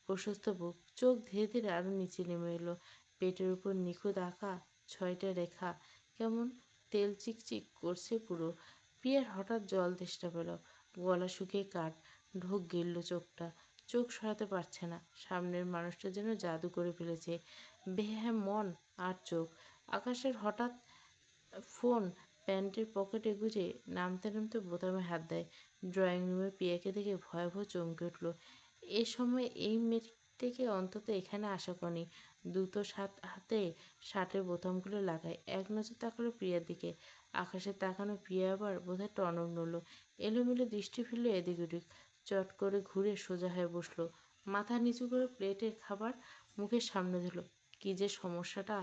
প্রশস্ত বুক, চোখ ধীরে ধীরে আরো নিচে নেমে এলো। পেটের উপর নিখুঁত আঁকা 6টা রেখা কেমন তেল চিকচিক করছে পুরো। প্রিয়ার হঠাৎ জল তেষ্টা পেল, গলা শুকিয়ে কাঠ, ঢোক গিলল চোখটা। চোখ সরাতে পারছে না। সামনের মানুষটা যেন জাদু করে ফেলেছে। বেহায়া মন আর চোখ। আকাশের হঠাৎ ফোন প্যান্টের পকেটে গুজে নামতে নামতে বোতামে হাত দেয়। ড্রয়িং রুমে প্রিয়াকে দেখে ভয়াবহ চমকে উঠল। এ সময় এই মেয়েটিকে অন্তত এখানে আশা করেনি। দ্রুত হাতে শার্টের বোতামগুলো লাগায়। এক নজর তাকালো প্রিয়ার দিকে। আকাশে তাকানো প্রিয়া আবার বোধহয় টনক নড়ল। এলোমেলো দৃষ্টি ফেলল এদিক ওদিক। চট করে ঘুরে সোজা হয়ে বসলো। মাথা নিচু করে প্লেটের খাবার মুখের সামনে দিল। কি যে সমস্যাটা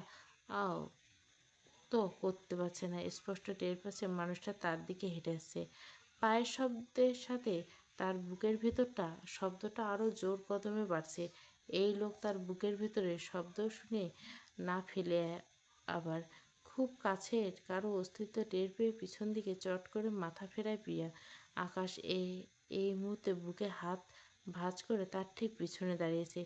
আও তো করতে পারছে না। স্পষ্ট টের পাচ্ছে মানুষটা তার দিকে হেঁটে আসছে। পায়ের শব্দের সাথে তার বুকের ভেতরটা শব্দটা আরও জোর কদমে বাড়ছে। এই লোক তার বুকের ভেতরে শব্দ শুনে না ফেলে আবার খুব কাছের কারো অস্তিত্ব টের পেয়ে পিছন দিকে চট করে মাথা ফেরায় প্রিয়া। আকাশ এই মুহূর্তে বুকে হাত ভাঁজ করে তার ঠিক পিছনে দাঁড়িয়েছে।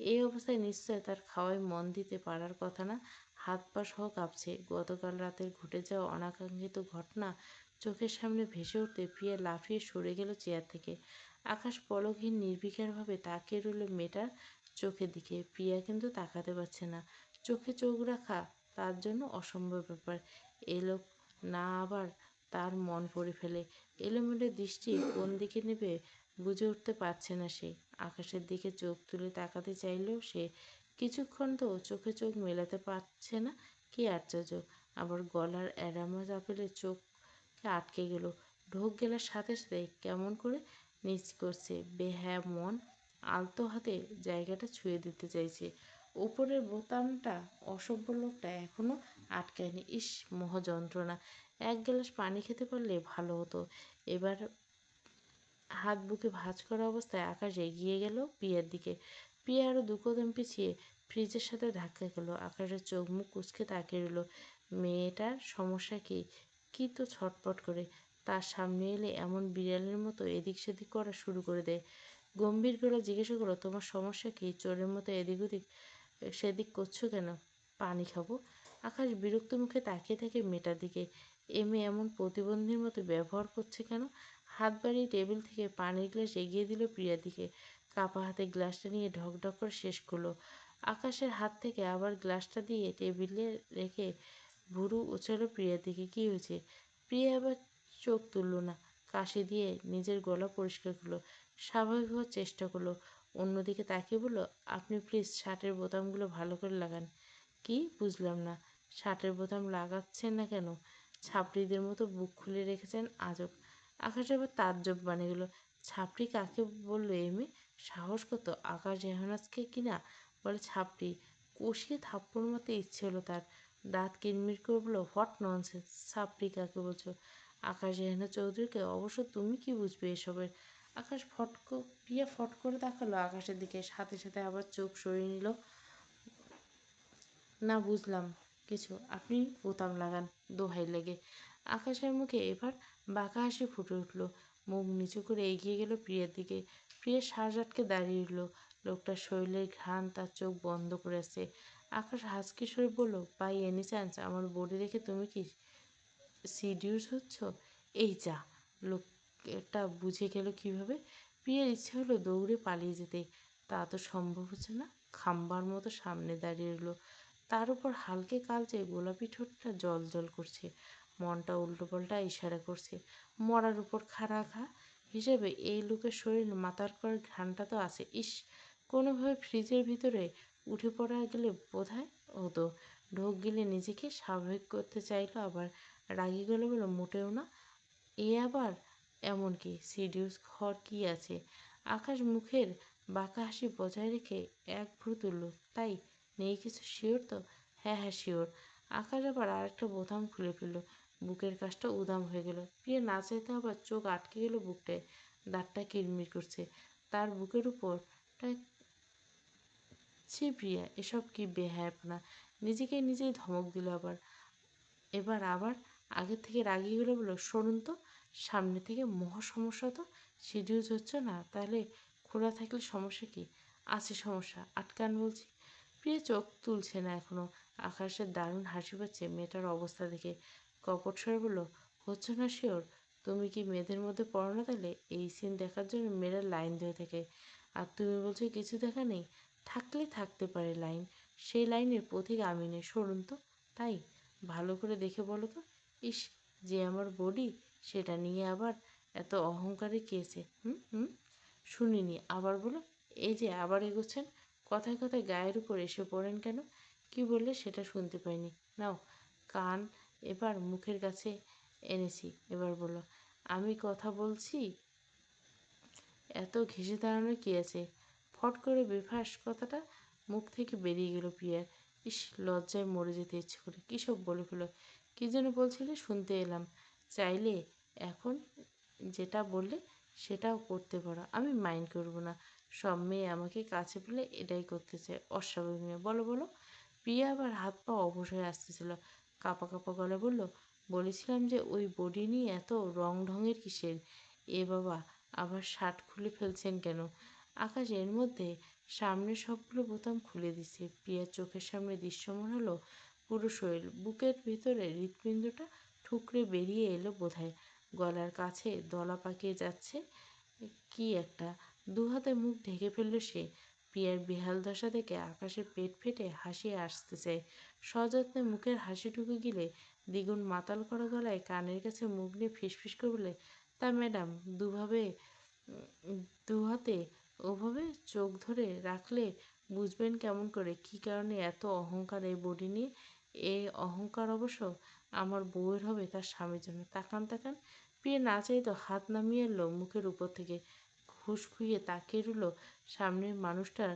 এই অবস্থায় নিশ্চয় তার খাওয়ায় মন দিতে পারার কথা না। হাত পা সহ কাঁপছে। গতকাল রাতের ঘটে যাওয়া অনাকাঙ্ক্ষিত ঘটনা চোখের সামনে ভেসে উঠতে প্রিয়া লাফিয়ে সরে গেল চেয়ার থেকে। আকাশ পলকহীন নির্বিকারভাবে তাকিয়ে রইল মেয়েটার চোখের দিকে। প্রিয়া কিন্তু তাকাতে পারছে না। চোখে চোখ রাখা তার জন্য অসম্ভব ব্যাপার। এ লোক না আবার তার মন পড়ে ফেলে। এলোমেলো দৃষ্টি কোন দিকে নেবে বুঝে উঠতে পারছে না সে। আকাশের দিকে চোখ তুলে তাকাতে চাইলেও সে কিছুক্ষণ তো চোখে চোখ মেলাতে পারছে না। কি আশ্চর্য! আবার গলার অ্যাডামাস আপেলের চোখকে আটকে গেল। ঢোক গেলার সাথে সাথে কেমন করে নিচ করছে। বেহায়া মন আলতো হাতে জায়গাটা ছুঁয়ে দিতে চাইছে। উপরের বোতামটা অসভ্য লোকটা এখনো আটকায়নি। ইস, মহ যন্ত্রণা! এক গ্লাস পানি খেতে পারলে ভালো হতো। এবার হাত বুকে ভাঁজ করা অবস্থায় আকাশ এগিয়ে গেল প্রিয়ার দিকে। প্রিয়া আরো 2 কদম পিছিয়ে ফ্রিজের সাথে ধাক্কা খেল। আকাশের চোখ মুখ কুঁচকে তাকিয়ে রইল। মেয়েটার সমস্যা কি? কি তো ছটপট করে তার সামনে এলে এমন বিড়ালের মতো এদিক সেদিক করা শুরু করে দেয়। গম্ভীর গলা জিজ্ঞাসা করলো, তোমার সমস্যা কি? চোরের মতো এদিক ওদিক সেদিক করছো কেন? পানি খাবো। আকাশ বিরক্ত মুখে তাকিয়ে থাকে মেয়েটার দিকে। এ মেয়ে এমন প্রতিবন্ধীর মতো ব্যবহার করছে কেন? হাত বাড়িয়ে টেবিল থেকে পানির গ্লাস এগিয়ে দিল প্রিয়ার দিকে। কাপা হাতে গ্লাসটা নিয়ে ঢক ঢক করে শেষ করলো। আকাশের হাত থেকে আবার গ্লাসটা দিয়ে টেবিলে রেখে ভুরু উঁচালো প্রিয়ার দিকে। কি হয়েছে? প্রিয়া আবার চোখ তুলল না। কাশি দিয়ে নিজের গলা পরিষ্কার করলো। স্বাভাবিক হওয়ার চেষ্টা করলো। অন্যদিকে তাকিয়ে বলল, আপনি প্লিজ শার্টের বোতামগুলো ভালো করে লাগান। কি বুঝলাম না? শার্টের বোতাম লাগাচ্ছেন না কেন? ছাপড়িদের মতো বুক খুলে রেখেছেন আজব। আকাশ আবার তাজ্জব বানিয়ে গেল। ছাপড়ি কাকে বললো এ মেয়ে? সাহস কত! আকাশ রেহানাজকে কিনা বলে ছাপড়ি। কষিয়ে থাপ্পড় মারতে ইচ্ছে হলো তার। দাঁত কিরমির করে বলল, হোয়াট ননসেন্স! ছাপড়ি কাকে বলছো? আকাশ রেহানা চৌধুরীকে। অবশ্য তুমি কি বুঝবে এসবের? আকাশ প্রিয়া ফট করে তাকালো আকাশের দিকে, সাথে সাথে আবার চোখ সরিয়ে নিল। না বুঝলাম কিছু, আপনি বোতাম লাগান দোহাই লেগে। আকাশের মুখে এবার বাঁকা হাসি ফুটে উঠল। মুখ নিচু করে এগিয়ে গেল প্রিয়ার দিকে। প্রিয়া শ্বাস আটকে দাঁড়িয়ে রইল। লোকটার শরীরের ঘ্রাণ তার চোখ বন্ধ করেছে। আকাশ হাসকি সরে বলল, বাই এনি চান্স আমার বডি দেখে তুমি কি সিডিউস হচ্ছ? এই যা, লোকটা বুঝে গেল কিভাবে? প্রিয়ার ইচ্ছে হলো দৌড়ে পালিয়ে যেতে, তা তো সম্ভব হচ্ছে না। খাম্বার মতো সামনে দাঁড়িয়ে রইল। তার উপর হালকে কালচে গোলাপি ঠোঁটটা জল জল করছে। মনটা উল্টোপাল্টা ইশারা করছে, মরার উপর খাড়া খা হিসেবে এই লোকের শরীর মাতার করার ঘ্রাণটা তো আছে। ইস, কোনোভাবে ফ্রিজের ভিতরে উঠে পড়া গেলে বোধহয় হতো। ঢোক গিলে নিজেকে স্বাভাবিক করতে চাইলো, আবার রাগী গেলে বলল, মোটেও না। এ আবার এমন কি সিডিউস হওয়ার কি আছে? আকাশ মুখের বাঁকা হাসি বজায় রেখে এক ভ্রু তুলল। তাই নেই কিছু, শিওর তো? হ্যাঁ হ্যাঁ শিওর। আকাশ আবার আরেকটা বোতাম খুলে ফেলল। বুকের কাজটা উদাম হয়ে গেল। প্রিয়া না চাইতে আবার চোখ আটকে গেল বুকটায়। দাঁতটা কিরমির করছে। তার বুকের উপরটায়। ছি প্রিয়া, এসব কি বেহায়াপনা! নিজেকে নিজেই ধমক দিল আবার। আবার আগের থেকে রাগি গেলে বলল, সরুন তো সামনে থেকে, মহা সমস্যা তো। শিডিউল হচ্ছে না, তাহলে খোলা থাকলে সমস্যা কি? আছে সমস্যা, আটকান বলছি। প্রিয় চোখ তুলছে না এখনো। আকাশের দারুণ হাসি পাচ্ছে মেয়েটার অবস্থা দেখে। কপট স্বরে বলল, হচ্ছে না শিওর? তুমি কি মেয়েদের মধ্যে পড়ো না তাহলে? এই সিন দেখার জন্য মেয়েরা লাইন ধরে থাকে, আর তুমি বলছো কিছু দেখা নেই? থাকলে থাকতে পারে লাইন, সেই লাইনের পথিক আমি নেই। সরুন তো। তাই ভালো করে দেখে বলো তো। ইস, যে আমার বডি, সেটা নিয়ে আবার এত অহংকারে কেছে? হুম হুম, শুনিনি, আবার বলো। এই যে আবার এগোচ্ছেন, কথায় কথায় গায়ের উপর এসে পড়েন কেন? কি বললে সেটা শুনতে পাইনি। নাও কান এবার মুখের কাছে এনেছি, এবার বলো। আমি কথা বলছি, এত ঘেঁষে দাঁড়ানোর কী আছে? ফট করে বেফাঁস কথাটা মুখ থেকে বেরিয়ে গেল প্রিয়ার। ইস, লজ্জায় মরে যেতে ইচ্ছে করে। কী সব বলে ফেলো! কী যেন বলছিলে, শুনতে এলাম। চাইলে এখন যেটা বললে সেটাও করতে পারো, আমি মাইন্ড করব না। সব মেয়ে আমাকে কাছে পেলে এটাই করতে চায়, অস্বাভাবিক মেয়ে। বলো বলো। প্রিয়া আবার হাত পা অবশ হয়ে আসতেছিল। কাঁপা কাঁপা গলা বলল, বলেছিলাম যে ওই বডি নিয়ে এত রং ঢঙের কিসের? এ বাবা, আবার শার্ট খুলে ফেলছেন কেন? আকাশ এর মধ্যে সামনের সবগুলো বোতাম খুলে দিছে। প্রিয়ার চোখের সামনে দৃশ্যমান হলো পুরো শরীর। বুকের ভিতরে হৃৎপিণ্ডটা ঠুকরে বেরিয়ে এলো বোধহয়। গলার কাছে দলা পাকিয়ে যাচ্ছে কি একটা। দু হাতে মুখ ঢেকে ফেলল সে। প্রিয়ার বেহাল দশা দেখে আকাশের পেট ফেটে হাসি আসতে চায়। সযত্নে মুখের হাসিটুকু গিলে দ্বিগুণ মাতাল করা গলায় কানের কাছে মুখ নিয়ে ফিসফিস করে বলে, তা ম্যাডাম, দুহাতে ওভাবে চোখ ধরে রাখলে বুঝবেন কেমন করে কী কারণে এত অহংকার এই বডি নিয়ে? এই অহংকার অবশ্য আমার বউয়ের হবে তার স্বামীর জন্য। তাকান তাকান। প্রিয় না চাইতো হাত নামিয়ে এলো মুখের উপর থেকে। হুশ খুইয়ে তাকিয়ে রইল সামনের মানুষটার।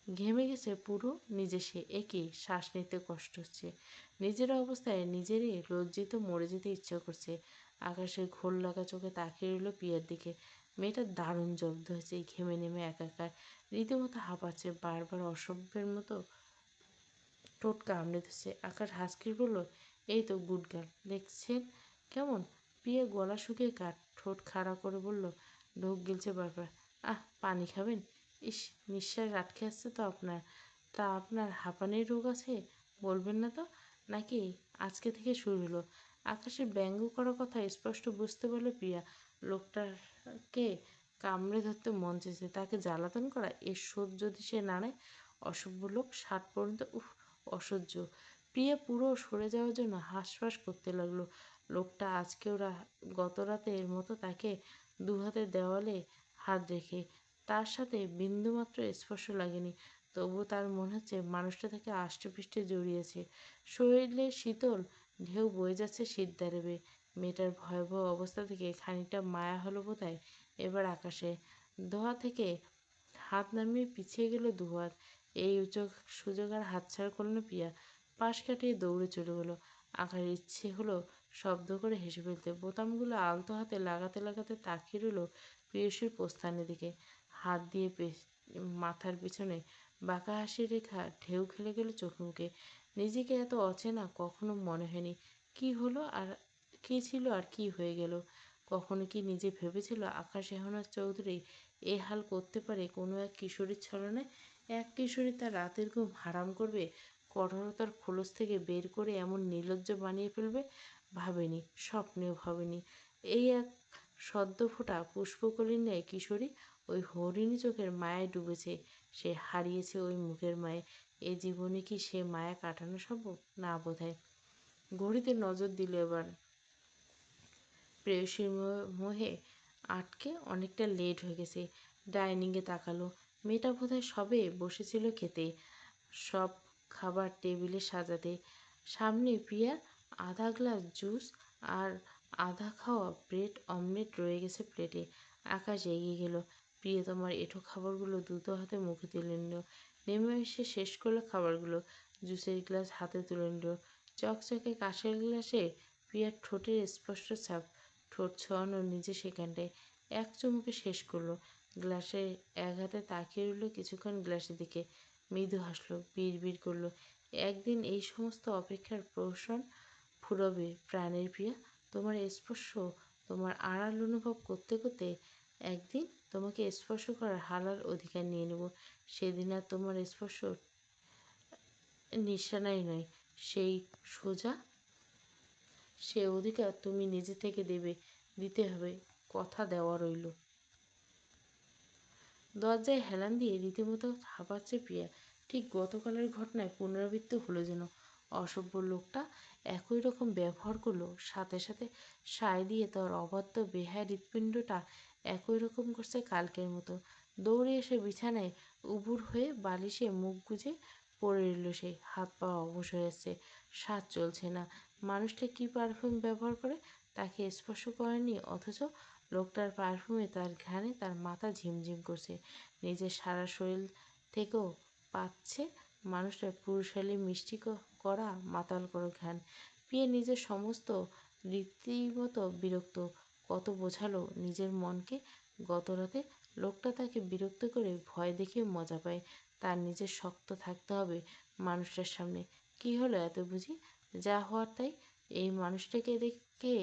ঘেমে গেছে পুরো নিজে সে। একে শ্বাস নিতে কষ্ট হচ্ছে। নিজের অবস্থায় নিজেরই লজ্জিত মরে যেতে ইচ্ছে করছে। আকাশের ঘোর লাগা চোখে তাকিয়ে রইল প্রিয়ার দিকে। মেয়েটা দারুণ জব্দ হয়েছে, ঘেমে নেমে একাকার, রীতিমতো হাঁপাচ্ছে, বারবার অসভ্যের মতো ঠোঁট কামড়ে ধরছে। আকাশ হাসকির বলল, এই তো গুড গার্ল, দেখছেন কেমন? প্রিয়া গলা শুকিয়ে কাঠ, ঠোঁট খাড়া করে বলল, ঢোক গিলছে বারবার। আহ, পানি খাবেন? ইস, নিঃশ্বাস আটকে আসছে তো আপনার। তা আপনার হাঁপানির রোগ আছে? বলবেন না তো? নাকি আজকে থেকে শুরু হলো? আকাশের ব্যঙ্গ করা কথা স্পষ্ট বুঝতে পারল প্রিয়া। লোকটাকে কামড়ে ধরতে মন চেয়েছে, তাকে জ্বালাতন করা এর শোধ যদি সে না নেয়। অসভ্য লোক, ষাট পর্যন্ত, উফ, অসহ্য। প্রিয়া পুরো সরে যাওয়ার জন্য হাঁসফাঁস করতে লাগলো। লোকটা আজকেও গত রাতের মতো তাকে দুহাতে দেওয়ালে হাত রেখে। তার সাথে বিন্দুমাত্র স্পর্শ লাগেনি, তবু তার মনে হচ্ছে মানুষটা তাকে আষ্টেপৃষ্ঠে জড়িয়েছে। শরীরে শীতল ঢেউ বয়ে যাচ্ছে সিদ্ধারে বেয়ে। মেয়েটার ভয়াবহ অবস্থা থেকে খানিকটা মায়া হলো বোধহয় এবার আকাশে। দোয়া থেকে হাত নামিয়ে পিছিয়ে গেল দুহাত। এই সুযোগ আর হাতছাড়া করল না প্রিয়া। পাশ কাটিয়ে দৌড়ে চলে গেল। আকার ইচ্ছে হলো শব্দ করে হেসে ফেলতে। বোতামগুলো আলতো হাতে লাগাতে লাগাতে তাকিয়ে রইল প্রেয়সীর প্রস্থানের দিকে। হাত দিয়ে মাথার পিছনে বাঁকা হাসির রেখা ঢেউ খেলে গেল চোখে মুখে। নিজেকে এত অচেনা কখনো মনে হয়নি। কি হলো আর কি ছিল আর কি হয়ে গেল? কখনো কি নিজে ভেবেছিল আকাশ এহনাজ চৌধুরী এ হাল করতে পারে কোনো এক কিশোরীর ছলনায়? এক কিশোরী তার রাতের ঘুম হারাম করবে, কঠোরতার খোলস থেকে বের করে এমন নির্লজ্জ বানিয়ে ফেলবে? ভাবেনি, স্বপ্নেও ভাবেনি। এই এক সদ্য ফোটা পুষ্পকলির ন্যায় কিশোরী ওই হরিণী চোখের মায়ায় ডুবেছে। সে হারিয়েছে ওই মুখের মায়ে। এ জীবনে কি সে মায়া কাটানো সম্ভব? না বোধহয়। ঘড়িতে নজর দিল এবার। প্রেয়সীর মোহে আটকে অনেকটা লেট হয়ে গেছে। ডাইনিংয়ে তাকালো। মেয়েটা বোধহয় সবে বসেছিল খেতে, সব খাবার টেবিলে সাজাতে। সামনে প্রিয়ার আধা গ্লাস জুস আর আধা খাওয়া ব্রেড অমলেট রয়ে গেছে প্লেটে। আকাশ এগিয়ে গেল। প্রিয়তমার এঁঠো খাবারগুলো দ্রুত হাতে মুখে তুলে নিল। নেমে এসে শেষ করলো খাবারগুলো। জুসের গ্লাস হাতে তুলে নিল। চকচকে কাঁচের গ্লাসে প্রিয়ার ঠোঁটের স্পষ্ট ছাপ। ঠোঁট ছোঁয়ানো নিজে সেখানটায় এক চুমুকে শেষ করলো। গ্লাসে এক হাতে তাকিয়ে রইল কিছুক্ষণ গ্লাসের দিকে। মৃদু হাসলো, বিড়বিড় করলো, একদিন এই সমস্ত অপেক্ষার প্রহসন ফুরবে প্রাণের প্রিয়া। তোমার স্পর্শ, তোমার আড়াল অনুভব করতে করতে একদিন তোমাকে স্পর্শ করার হালাল অধিকার নিয়ে নেব। সেদিন আর তোমার স্পর্শ নিশানাই নয়, সেই সোজা সে অধিকার তুমি নিজে থেকে দিতে হবে, কথা দেওয়া রইল। দরজায় হেলান দিয়ে রীতিমতো হাঁপাচ্ছে প্রিয়া। ঠিক গতকালের ঘটনায় পুনরাবৃত্তি হলো যেন। অসভ্য লোকটা একই রকম ব্যবহার করলো, সাথে সাথে সায় দিয়ে তার অবাধ্য বেহায়া হৃৎপিণ্ডটা একই রকম করছে কালকের মতো। দৌড়ে এসে বিছানায় উবুর হয়ে বালিশে মুখ গুজে পড়ে রইল সে। হাত পা অবশ হয়ে আসছে, শ্বাস চলছে না। মানুষটা কি পারফিউম ব্যবহার করে তাকে স্পর্শ করেনি, অথচ লোকটার পারফিউমে, তার ঘ্রাণে তার মাথা ঝিমঝিম করছে। নিজের সারা শরীর থেকেও পাচ্ছে মানুষটার পুরুষালী মিষ্টি করা মাতাল করা ঘ্রাণ। প্রিয়া নিজের সমস্ত রীতিমতো বিরক্ত। কত বোঝালো নিজের মনকে গত রাতে। লোকটা তাকে বিরক্ত করে ভয় দেখিয়ে মজা পায়। তার নিজের শক্ত থাকতে হবে মানুষটার সামনে। কি হলো এত বুঝি? যা হওয়ার তাই। এই মানুষটাকে দেখে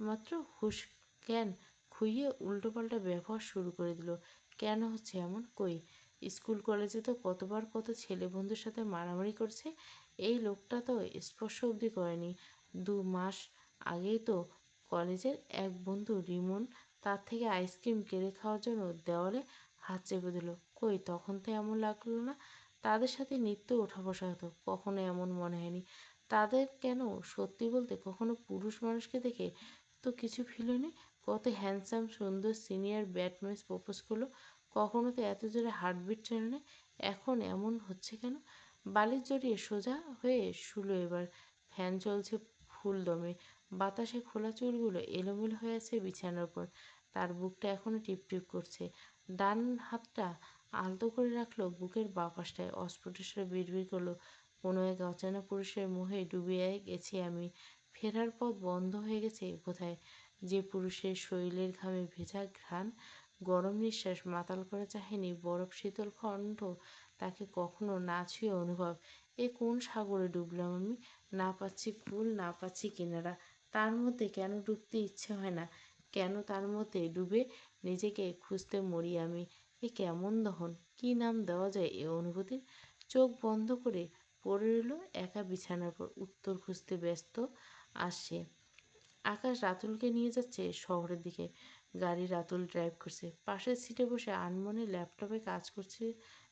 মাত্র হুশ জ্ঞান খুইয়ে উল্টোপাল্টা ব্যবহার শুরু করে দিল। কেন হচ্ছে এমন? কই, স্কুল কলেজে তো কতবার কত ছেলে বন্ধুর সাথে মারামারি করছে। এই লোকটা তো স্পর্শ অবধি করেনি। 2 মাস আগেই তো কলেজের এক বন্ধু রিমন তার থেকে আইসক্রিম কেড়ে খাওয়ার জন্য দেওয়ালে হাত চেপে দিল। কই, তখন তো এমন লাগলো না। তাদের সাথে নিত্য ওঠা বসা হতো, কখনো এমন মনে হয়নি। তাদের কেন, সত্যি বলতে কখনো পুরুষ মানুষকে দেখে তো কিছু ফিল হয়নি। কত হ্যান্ডসাম সুন্দর সিনিয়র ব্যাটম্যান প্রপোজ করলো, কখনো তো এত জোরে হার্টবিট চলে না। এখন এমন হচ্ছে কেন? বালিশ জড়িয়ে সোজা হয়ে শুলো এবার। ফ্যান চলছে ফুল দমে। বাতাসে খোলা চুলগুলো এলোমেলো হয়ে আছে বিছানার উপর। তার বুকটা এখনো টিপটিপ করছে। ডান হাতটা আলতো করে রাখলো বুকের বাঁ পাশটায়। অস্ফুট স্বরে বিড়বিড় করলো, কোনো এক অচেনা পুরুষের মোহে ডুবিয়ে গেছি আমি। ফেরার পথ বন্ধ হয়ে গেছে কোথায়। যে পুরুষের শরীরের ঘামে ভেজা ঘ্রাণ, গরম নিঃশ্বাস মাতাল করা চাহেনি, বরফ শীতল কণ্ঠ তাকে কখনো না ছুঁয়ে অনুভব। এ কোন সাগরে ডুবলাম আমি? না পাচ্ছি কুল, না পাচ্ছি কিনারা। তার মধ্যে কেন ডুবতে ইচ্ছে হয় না? কেন তার মধ্যে ডুবে নিজেকে খুঁজতে মরি আমি? এ কেমন দহন! কী নাম দেওয়া যায় এ অনুভূতির? চোখ বন্ধ করে পড়ে রইল একা বিছানার পর। উত্তর খুঁজতে ব্যস্ত আসছে। আকাশ রাতুলকে নিয়ে যাচ্ছে শহরের দিকে। গাড়ি রাতুল ড্রাইভ করছে। পাশের সিটে বসে আনমনে ল্যাপটপে কাজ করছে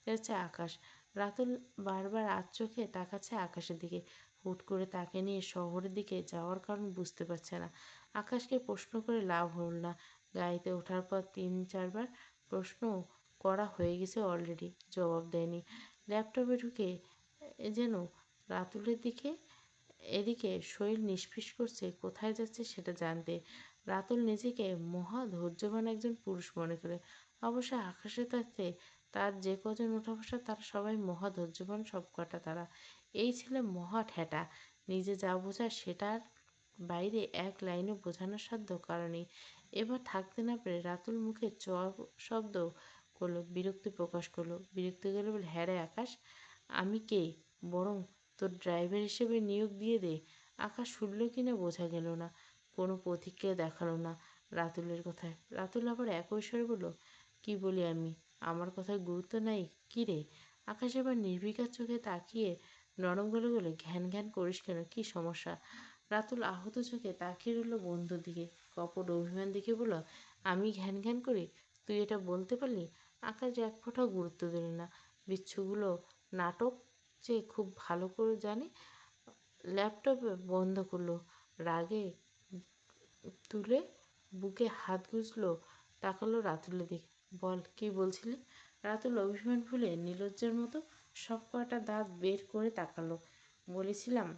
যাচ্ছে আকাশ। রাতুল বারবার চোখে তাকাচ্ছে আকাশের দিকে। হুট করে তাকে নিয়ে শহরের দিকে যাওয়ার কারণ বুঝতে পারছে না। আকাশকে প্রশ্ন করে লাভ হল না। গাড়িতে ওঠার পর 3-4 বার প্রশ্ন করা হয়ে গেছে অলরেডি, জবাব দেয়নি। ল্যাপটপে ঢুকে যেন রাতুলের দিকে এদিকে শরীর নিষ্পিস করছে কোথায় যাচ্ছে সেটা জানতে। রাতুল নিজেকে মহা ধৈর্যবান একজন পুরুষ মনে করে। অবশ্য আকাশের তাতে তার যে কজন ওঠা বসা তারা সবাই মহা ধৈর্যবান, সবকটা তারা। এই ছেলে মহা ঠেটা, নিজে যা বোঝার সেটা আর বাইরে এক লাইনে বোঝানোর সাধ্য কারণে এবার থাকতে না পেরে রাতুল মুখে চ শব্দ করলো, বিরক্তি প্রকাশ করলো। বিরক্তি গেলে বলে, হ্যাঁ রে আকাশ, আমি কে? বরং তোর ড্রাইভার হিসেবে নিয়োগ দিয়ে দে। আকাশ শুনল কিনা বোঝা গেল না, কোনো প্রতিক্রিয়া দেখালো না রাতুলের কথায়। রাতুল আবার একই স্বরে বলল, কি বলি আমি? আমার কথায় গুরুত্ব নাই কি রে? আকাশ এবার নির্বিকার চোখে তাকিয়ে নরম গলে বলে, ঘ্যান ঘ্যান করিস কেন, কি সমস্যা? রাতুল আহত চোখে তাকিয়ে রইল বন্ধুর দিকে, কপট অভিমান দিকে বলল, আমি ঘ্যান ঘ্যান করি? তুই এটা বলতে পারলি? আকাশ এক ফোঁটাও গুরুত্ব দিল না। বিচ্ছুগুলো নাটক যে খুব ভালো করে জানে। ল্যাপটপ বন্ধ করলো, রাগে তুলে বুকে হাত গুজলো, তাকালো রাতুলের দিকে। বল, কি বলছিলি? রাতুল অভিমান ভুলে নির্লজ্জের মতো সব কয়টা দাঁত বের করে তাকালো। বলেছিলাম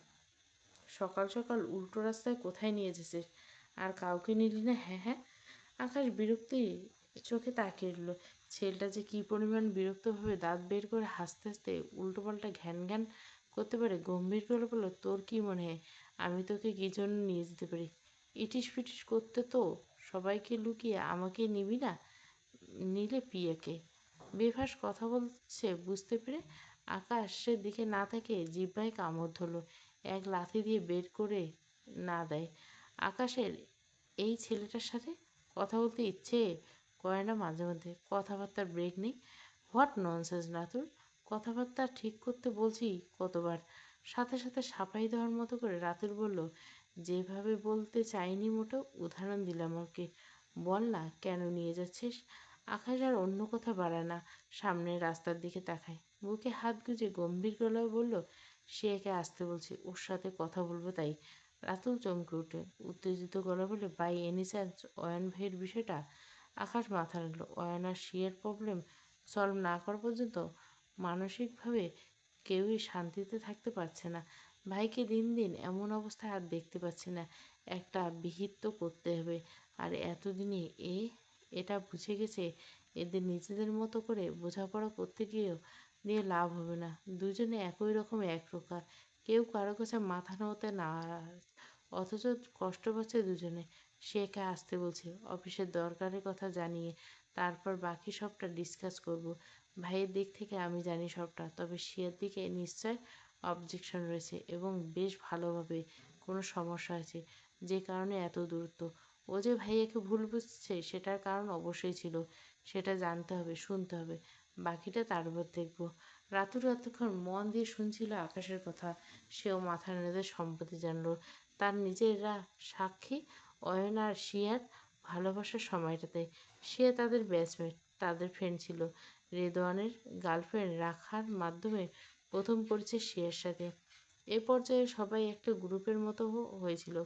সকাল সকাল উল্টো রাস্তায় কোথায় নিয়ে যেছিস? আর কাউকে নিলি না? হ্যাঁ হ্যাঁ। আকাশ বিরক্তি চোখে তাকিয়ে রইল। ছেলেটা যে কি পরিমাণ বিরক্তভাবে দাঁত বের করে হাসতে হাসতে উল্টোপাল্টা ঘ্যান ঘ্যান করতে পারে। গম্ভীর করে বলল, তোর কি মনে হয় আমি তোকে কি জন্য নিয়ে যেতে পারি? ইটিস পিটিস করতে তো সবাইকে লুকিয়ে আমাকে নিবি না? নিলে পিয়াকে? বেফাঁস কথা বলছে বুঝতে পেরে আকাশের দিকে না তাকিয়ে জিহ্বায় কামড় ধরল। এক লাথি দিয়ে বের করে না দেয়। আকাশের এই ছেলেটার সাথে কথা বলতে ইচ্ছে করে না মাঝে মধ্যে। কথাবার্তার ব্রেক নেই। What nonsense Ratul! কথাবার্তা ঠিক করতে বলছি কতবার। সাথে সাথে সাফাই দেওয়ার মতো করে রাতুল বলল, যেভাবে বলতে চাইনি মোটেও, উদাহরণ দিলাম ওকে। বল না কেন নিয়ে যাচ্ছিস? আকাশ আর অন্য কথা বাড়ায় না, সামনের রাস্তার দিকে তাকায়। বুকে হাত গুজে গম্ভীর গলায় বলল, সে একে আসতে বলছে, ওর সাথে কথা বলবো তাই। রাতুল চমকে উঠে উত্তেজিত গলা বলে, বাই এনি চান্স অয়ন ভাইয়ের বিষয়টা? আকাশ মাথা নাড়ল। অয়ন আর শিয়ের প্রবলেম সলভ না করা পর্যন্ত মানসিকভাবে কেউই শান্তিতে থাকতে পারছে না। ভাইকে দিন দিন এমন অবস্থায় আর দেখতে পাচ্ছি না। একটা বিহিত তো করতে হবে। আর এতদিনে এটা বুঝে গেছে এদের নিজেদের মতো করে বোঝাপড়া করতে গিয়েও দিয়ে লাভ হবে না। দুজনে একই রকম একরোখা, কেউ কারো কাছে মাথা নোয়াতে নারাজ, অথচ কষ্ট পাচ্ছে দুজনে। সে একা আসতে বলছে, অফিসের দরকারের কথা জানিয়ে তারপর বাকি সবটা ডিসকাস করব। ভাইয়ের দিক থেকে আমি জানি সবটা, তবে শিয়ার দিকে নিশ্চয় অবজেকশন রয়েছে এবং বেশ ভালোভাবে কোনো সমস্যা আছে, যে কারণে এত দূরত্ব। ও যে ভাইয়াকে ভুল বুঝছে সেটার কারণ অবশ্যই ছিল, সেটা জানতে হবে, শুনতে হবে। বাকিটা তারপর দেখব। রাতুল এতক্ষণ মন দিয়ে শুনছিল আকাশের কথা। সেও মাথা নেড়ে সম্মতি জানল। তার নিজেরা সাক্ষী অয়ন আর শিয়ার ভালোবাসার সময়টাতে। সে তাদের ব্যাচমেট, তাদের ফ্রেন্ড ছিল। রেদওয়ানের গার্লফ্রেন্ড রাখার মাধ্যমে প্রথম পরিচয় শিয়ার সাথে। এ পর্যায়ে সবাই একটা গ্রুপের মতো হয়েছিল।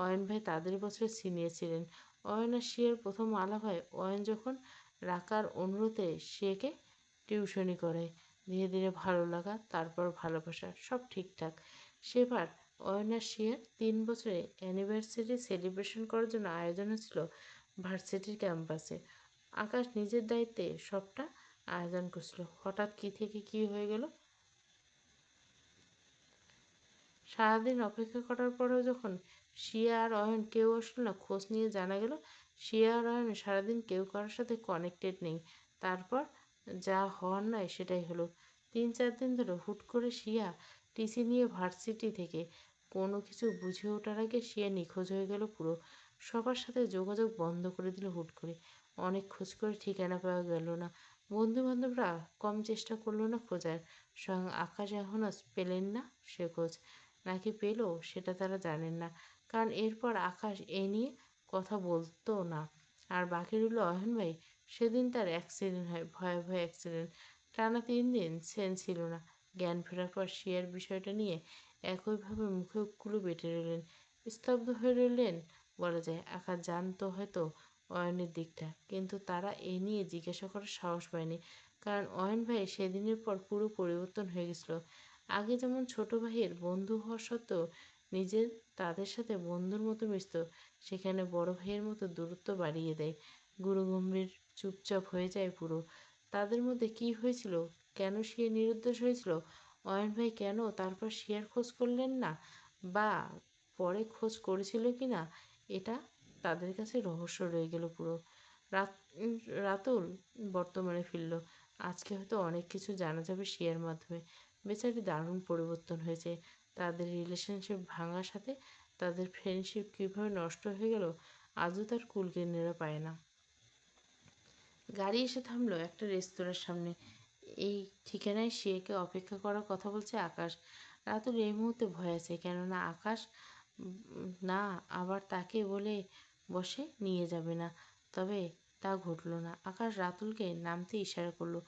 অয়ন ভাই তাদের বছরের সিনিয়র ছিলেন। অয়ন আর শিয়ার প্রথম আলাপ হয় অয়ন যখন রাকার অনুরোধে শিয়াকে টিউশনি করায়। ধীরে ধীরে ভালো লাগা, তারপর ভালোবাসা, সব ঠিকঠাক। সেবার অয়ন আর শিয়ার 3 বছরের অ্যানিভার্সারি সেলিব্রেশন করার জন্য আয়োজন হচ্ছিল ভার্সিটির ক্যাম্পাসে। আকাশ নিজের দায়িত্বে সবটা আয়োজন করছিল। হঠাৎ কী থেকে কী হয়ে গেল। সারাদিন অপেক্ষা করার পরেও যখন শিয়া আর অয়ন কেউ আসলো না, খোঁজ নিয়ে জানা গেল শিয়া আর অয়ন সারাদিন কেউ কারোর সাথে কানেক্টেড নেই। তারপর যা হওয়ার নয় সেটাই হলো। 3-4 দিন ধরে হুট করে শিয়া টিসি নিয়ে ভার্সিটি থেকে। কোনো কিছু বুঝে ওঠার আগে শিয়া নিখোঁজ হয়ে গেল পুরো। সবার সাথে যোগাযোগ বন্ধ করে দিল হুট করে। অনেক খোঁজ করে ঠিকানা পাওয়া গেল না। বন্ধু বান্ধবরা কম চেষ্টা করলো না খোঁজার। স্বয়ং আকাশ এখনও পেলেন না সে খোঁজ। নাকি পেল সেটা তারা জানেন না, কারণ এরপর আকাশ এ নিয়ে কথা বলতো না। আর বাকি রইল অয়ন ভাই। সেদিন তার অ্যাক্সিডেন্ট হয়, ভয়াবহ অ্যাক্সিডেন্ট। টানা 3 দিন সেন্স ছিল না। জ্ঞান ফেরার পর শিয়ার বিষয়টা নিয়ে একইভাবে মুখে কুলু বেটে রইলেন, স্তব্ধ হয়ে রইলেন বলা যায়। আকাশ জানতো হয়তো অয়নের দিকটা, কিন্তু তারা এ নিয়ে জিজ্ঞাসা করার সাহস পায়নি, কারণ অয়ন ভাই সেদিনের পর পুরো পরিবর্তন হয়ে গেছিল। আগে যেমন ছোট ভাইয়ের বন্ধু হওয়া সত্ত্বেও নিজের তাদের সাথে বন্ধুর মতো মিশত, সেখানে বড় ভাইয়ের মতো দূরত্ব বাড়িয়ে দেয়। গুরুগম্ভীর, চুপচাপ হয়ে যায় পুরো। তাদের মধ্যে কি হয়েছিল? কেন সে নিরুদ্দেশ হয়েছিল? অয়ন ভাই কেন তারপর শিয়ার খোঁজ করলেন না? বা পরে খোঁজ করেছিল কি না এটা তাদের কাছে রহস্য রয়ে গেল পুরো। রাত রাতুল বর্তমানে ফিরল। আজকে হয়তো অনেক কিছু জানা যাবে শিয়ার মাধ্যমে। বেচারি দারুণ পরিবর্তন হয়েছে। তাদের রিলেশনশিপ ভাঙার সাথে তাদের ফ্রেন্ডশিপ কীভাবে নষ্ট হয়ে গেল আজও তার কুলকিনারা পায় না। গাড়ি এসে থামলো একটা রেস্তোরাঁর সামনে। এই ঠিকানায় শিয়াকে অপেক্ষা করার কথা বলছে আকাশ। রাতুল এই মুহূর্তে ভয় আছে, কেননা আকাশ না আবার তাকে বলে বসে নিয়ে যাবে না। তবে তা ঘটল না। আকাশ রাতুলকে নামতে ইশারা করলো,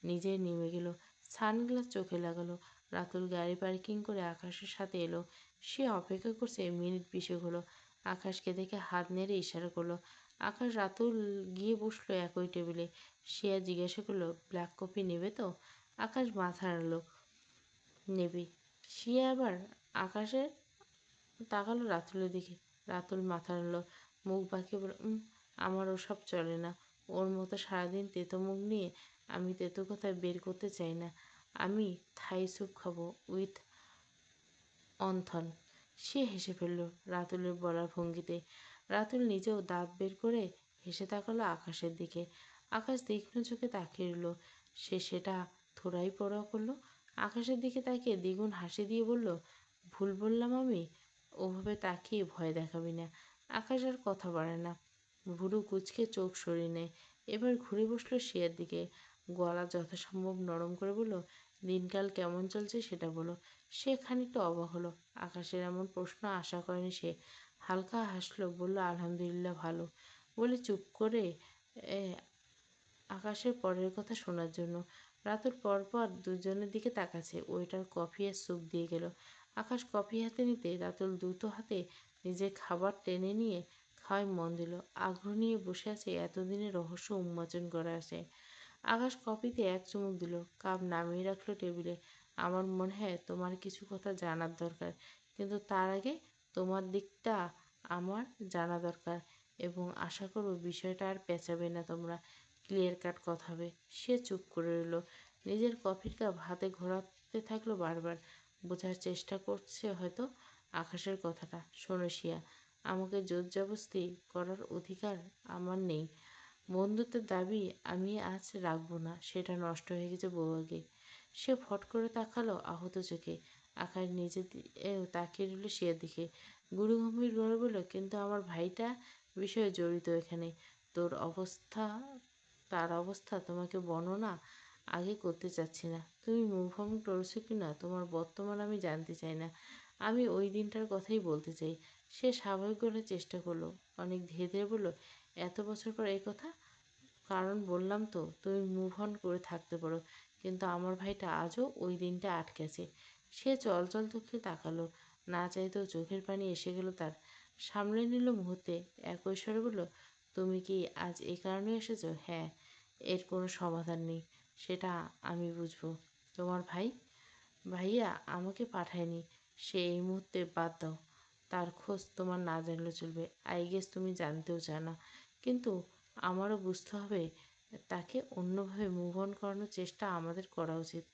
নিজে নেমে গেল। সানগ্লাস চোখে লাগালো। রাতুল গাড়ি পার্কিং করে আকাশের সাথে এলো। সে অপেক্ষা করছে মিনিট 20 হলো। আকাশকে দেখে হাত নেড়ে ইশারা করলো। আকাশ রাতুল গিয়ে বসলো একই টেবিলে। শিয়া জিজ্ঞাসা করলো, ব্ল্যাক কফি নেবে তো? আকাশ মাথা নাড়ল, নেবে। শিয়া আবার আকাশের তাকালো রাতুলের দিকে। রাতুল মাথা নাড়ল, মুখ বাঁকিয়ে বলল, আমার ওসব চলে না। ওর মতো সারাদিন তেতো মুখ নিয়ে আমি তেতো কথা বের করতে চাই না। আমি থাই স্যুপ খাবো উইথ অন্থন। সে হেসে ফেলল রাতুলের বলার ভঙ্গিতে। রাতুল নিজেও দাঁত বের করে হেসে তাকালো আকাশের দিকে। আকাশ তীক্ষ্ণ চোখে তাকিয়ে রইল। সে সেটা থোড়াই পরোয়া করলো। আকাশের দিকে তাকিয়ে দ্বিগুণ হাসি দিয়ে বলল, ভুল বললাম আমি? ওভাবে তাকিয়ে ভয় দেখাবি না। আকাশ আর কথা বাড়ে না, ভুরু কুঁচকে চোখ সরিয়ে নেয়। এবার ঘুরে বসলো শিয়ার দিকে। গলা যথাসম্ভব নরম করে বলল, দিনকাল কেমন চলছে সেটা বলো। সে খানিকটা অবাক হলো। আকাশের এমন প্রশ্ন আশা করেনি সে। হালকা হাসলো, বলল, আলহামদুলিল্লাহ ভালো, বলে চুপ করে এ, আকাশের পরের কথা শোনার জন্য। রাতুল পরপর দুজনের দিকে তাকাচ্ছে। ওয়েটার কফি আর স্যুপ দিয়ে গেল। আকাশ কফি হাতে নিতে রাতুল দ্রুত হাতে নিজের খাবার টেনে নিয়ে খাওয়ায় মন দিল। আগ্রহ নিয়ে বসে আছে এতদিনের রহস্য উন্মোচন করা আছে। আকাশ কফিতে এক চুমুক দিল, কাপ নামিয়ে রাখলো টেবিলে। আমার মনে হয় তোমার কিছু কথা জানার দরকার, কিন্তু তার আগে তোমার দিকটা আমার জানা দরকার, এবং আশা করব বিষয়টা আর পেঁচাবে না তোমরা। ক্লিয়ার কাট কথা হবে। সে চুপ করে রইল। নিজের কফির কাপ হাতে ঘোরাতে থাকলো বারবার। বোঝার চেষ্টা করছে হয়তো আকাশের কথাটা। শোনো শিয়া, আমাকে জোর-জবরদস্তি করার অধিকার আমার নেই। বন্ধুত্বের দাবি আমি আজ রাখবো না, সেটা নষ্ট হয়ে গেছে বহু আগে। সে ফট করে তাকালো আহত চোখে। আকাশ নিজে তাকিয়ে রইল শিয়ার দিকে। গুরুগম্ভীর গলায় বলল, কিন্তু আমার ভাইটা বিষয়ে জড়িত এখানে। তোর অবস্থা তার অবস্থা তোমাকে বর্ণনা আগে করতে চাচ্ছি না। তুমি মুভ অন করেছো কিনা তোমার বর্তমান আমি জানতে চাই না। আমি ওই দিনটার কথাই বলতে চাই। সে স্বাভাবিক করার চেষ্টা করলো। অনেক ধীরে ধীরে বলল, এত বছর পর এই কথা? কারণ বললাম তো তুমি মুভ অন করে থাকতে পারো, কিন্তু আমার ভাইটা আজও ওই দিনটা আটকে আছে। সে চলচল চোখে তাকালো। না চাইতেও চোখের পানি এসে গেল তার। সামলে নিল মুহূর্তে। একই স্বরে বলল, তুমি কি আজ এই কারণে এসেছো? হ্যাঁ। এর কোনো সমাধান নেই, সেটা আমি বুঝবো। তোমার ভাই? ভাইয়া আমাকে পাঠায়নি। সে এই মুহূর্তে বাদ দাও। তার খোঁজ তোমার না জানলে চলবে। আই গেস তুমি জানতেও চাও না। কিন্তু আমারও বুঝতে হবে তাকে অন্যভাবে মুভ অন করানোর চেষ্টা আমাদের করা উচিত।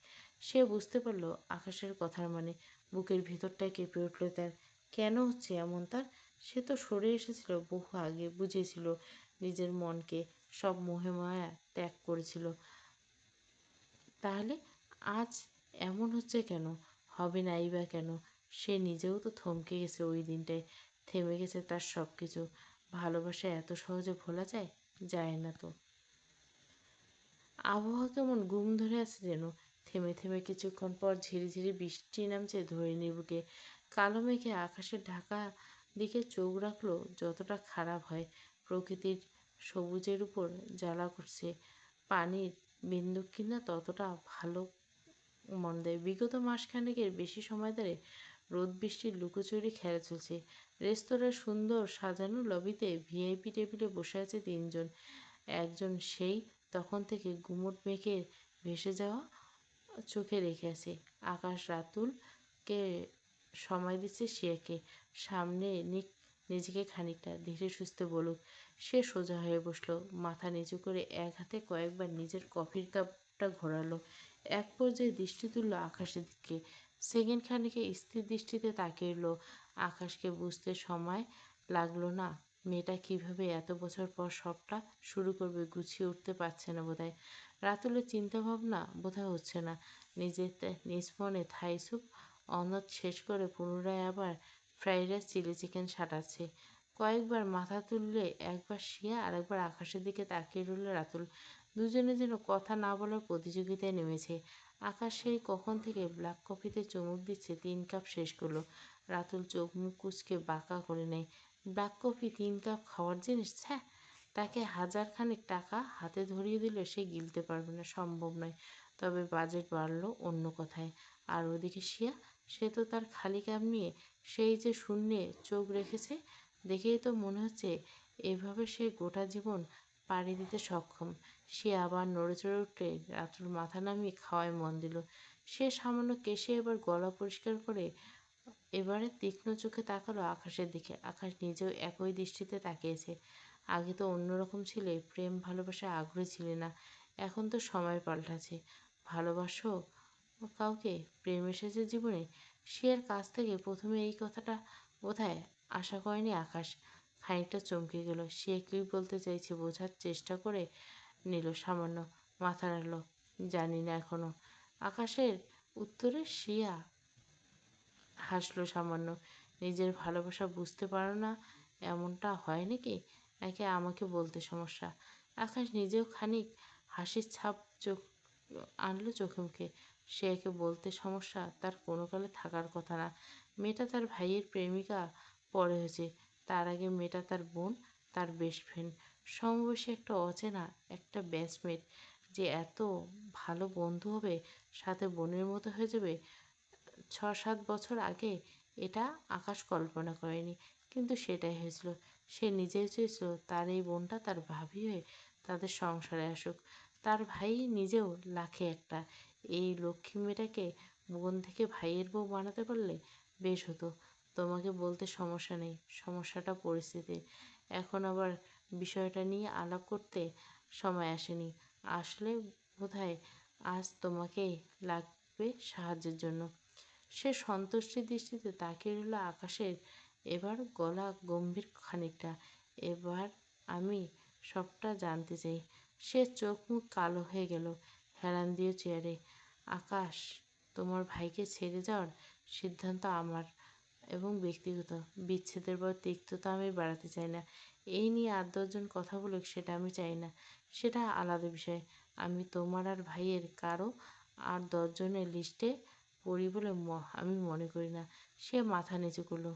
সে বুঝতে পারল আকাশের কথার মানে। বুকের ভিতরটায় কেঁপে উঠল তার। কেন হচ্ছে এমন তার? সে তো সরে এসেছিল বহু আগে, বুঝেছিল নিজের মনকে, সব মোহে মায়া ত্যাগ করেছিল। তাহলে আজ এমন হচ্ছে কেন? হবে নাই বা কেন? সে নিজেও তো থমকে গেছে ওই দিনটায়। থেমে গেছে তার সব কিছু। ভালোবাসা এত সহজে ভোলা যায়? যায় না তো। আবহাওয়া কেমন গুম ধরে আছে যেন। থেমে থেমে কিছুক্ষণ পর ঝিরিঝিরি বৃষ্টি নামছে ধরণীর বুকে। কালো মেঘে আকাশের ঢাকা দিকে চোখ রাখলো যতটা খারাপ হয়। প্রকৃতির সবুজের উপর জ্বালা করছে। পানির বিন্দু কিনা ততটা ভালো মন্দায়। বিগত মাসখানেকের বেশি সময় ধরে রোদ বৃষ্টির লুকোচুরি খেলা চলছে। রেস্তোরাঁর সুন্দর সাজানো লবিতে ভিআইপি টেবিলে বসে আছে তিনজন। একজন সেই তখন থেকে গুমোট মেঘে ভেসে যাওয়া চোখে রেখে আছে। আকাশ রাতুলকে সময় দিচ্ছে শিয়াকে। সামনে নিক নিজেকে খানিকটা ধীরে সুস্থে বলুক। সে সোজা হয়ে বসলো, মাথা নিচু করে এক হাতে কয়েকবার নিজের কফির কাপটা ঘোরালো। এক পর্যায়ে দৃষ্টি তুলল আকাশের দিকে। সেকেন্ড খানেকে স্থির দৃষ্টিতে তাকিয়ে রইল। আকাশকে বুঝতে সময় লাগলো না। মেয়েটা কিভাবে এত বছর পর সবটা শুরু করবে গুছিয়ে উঠতে পারছে না বোধহয়। রাতুলের চিন্তাভাবনা বোধহয় হচ্ছে না। নিজ মনে থাই স্যুপ অনথ শেষ করে পুনরায় আবার ফ্রাইড রাইস চিলি চিকেন সাঁটাচ্ছে। কয়েকবার মাথা তুললে একবার শিয়া আর একবার আকাশের দিকে তাকিয়ে রইল রাতুল। দুজনে যেন কথা না বলার প্রতিযোগিতায় নেমেছে। আকাশ সেই কখন থেকে ব্ল্যাক কফিতে চুমুক দিচ্ছে 3 কাপ শেষ করলো। রাতুল চোখ মুখ কুঁচকে বাঁকা করে নেয়। ব্ল্যাক কফি 3 কাপ খাওয়ার জিনিস? ছ্যাঃ! তাকে হাজারখানেক টাকা হাতে ধরিয়ে দিলেও সে গিলতে পারবে না, সম্ভব নয়। তবে বাজেট বাড়ল অন্য কথায়। আর ওদিকে শিয়া, সে তো তার খালি কাপ নিয়ে সেই যে শূন্যে চোখ রেখেছে। দেখেই তো মনে হচ্ছে এভাবে সে গোটা জীবন পাড়ি দিতে সক্ষম। সে আবার নড়েচড়ে উঠে রাতুল মাথা নামিয়ে খাওয়ায় মন দিল। সে সামান্য কেশে এবার গলা পরিষ্কার করে এবারে তীক্ষ্ণ চোখে তাকালো আকাশের দিকে। আকাশ নিজেও একই দৃষ্টিতে তাকিয়েছে। আগে তো অন্যরকম ছিলে, প্রেম ভালোবাসায় আগ্রহী ছিলে না। এখন তো সময় পাল্টাছে। ভালোবাসো কাউকে, প্রেম এসেছে জীবনে। শিয়ার কাছ থেকে প্রথমে এই কথাটা বোধহয় আশা করেনি আকাশ। খানিকটা চমকে গেল। সে কী বলতে চাইছে বোঝার চেষ্টা করে নিল সামান্য। মাথা নাড়ল, জানি না এখনো। আকাশের উত্তরে শিয়া হাসলো সামান্য। নিজের ভালোবাসা বুঝতে পারো না, এমনটা হয় নাকি? নাকি আমাকে বলতে সমস্যা? আকাশ নিজেও খানিক হাসির ছাপ চোখ আনলো চোখে মুখে। সে একে বলতে সমস্যা তার কোনো কালে থাকার কথা না। মেয়েটা তার ভাইয়ের প্রেমিকা পরে হয়েছে। তার আগে মেয়েটা তার বোন, তার বেস্ট ফ্রেন্ড। সমবয়সী একটা অচেনা, একটা ব্যাচমেট যে এত ভালো বন্ধু হবে, সাথে বোনের মতো হয়ে যাবে 6-7 বছর আগে, এটা আকাশ কল্পনা করেনি। কিন্তু সেটাই হয়েছিল। সে নিজেও চেয়েছিল তার এই বোনটা তার ভাবি হয়ে তাদের সংসারে আসুক। তার ভাই নিজেও লাখে একটা। এই লক্ষ্মী মেয়েটাকে বোন থেকে ভাইয়ের বউ বানাতে পারলে বেশ হতো। তোমাকে বলতে সমস্যা নেই, সমস্যাটা পরিস্থিতির। এখন আবার বিষয়টা নিয়ে আলাপ করতে সময় আসেনি। আসলে বোধহয় আজ তোমাকেই লাগবে সাহায্যের জন্য। সে সন্তুষ্টির দৃষ্টিতে তাকিয়ে রইল আকাশের। এবার গলা গম্ভীর খানিকটা। এবার আমি সবটা জানতে চাই। সে চোখ মুখ কালো হয়ে গেল হেলান দিয়ে চেয়ারে। আকাশ, তোমার ভাইকে ছেড়ে যাওয়ার সিদ্ধান্ত আমার এবং ব্যক্তিগত। বিচ্ছেদের পর তিক্ততা আমি বাড়াতে চাই না। এই নিয়ে 8-10 জন কথা বলুক, সেটা আমি চাই না। সেটা আলাদা বিষয়। আমি তোমার আর ভাইয়ের কারো 8-10 জনের লিস্টে পড়ি বলে আমি মনে করি না। সে মাথা নিচু করল।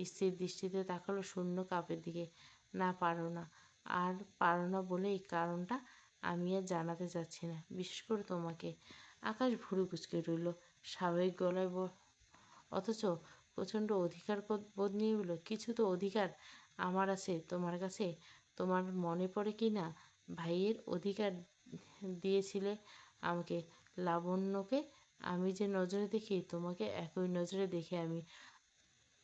স্থির দৃষ্টিতে তাকালো শূন্য কাপের দিকে। না, পারো না। আর পারো না বলেই কারণটা আমি আর জানাতে চাচ্ছি না, বিশেষ করে তোমাকে। আকাশ ভুরু কুঁচকে রইল স্বাভাবিক গলায়, অথচ প্রচণ্ড অধিকার বোধ নিয়ে বলল, কিছু তো অধিকার আমার আছে তোমার কাছে। তোমার মনে পড়ে কি না ভাইয়ের অধিকার দিয়েছিলে আমাকে, লাবণ্যকে? আমি যে নজরে দেখি তোমাকে একই নজরে দেখি আমি।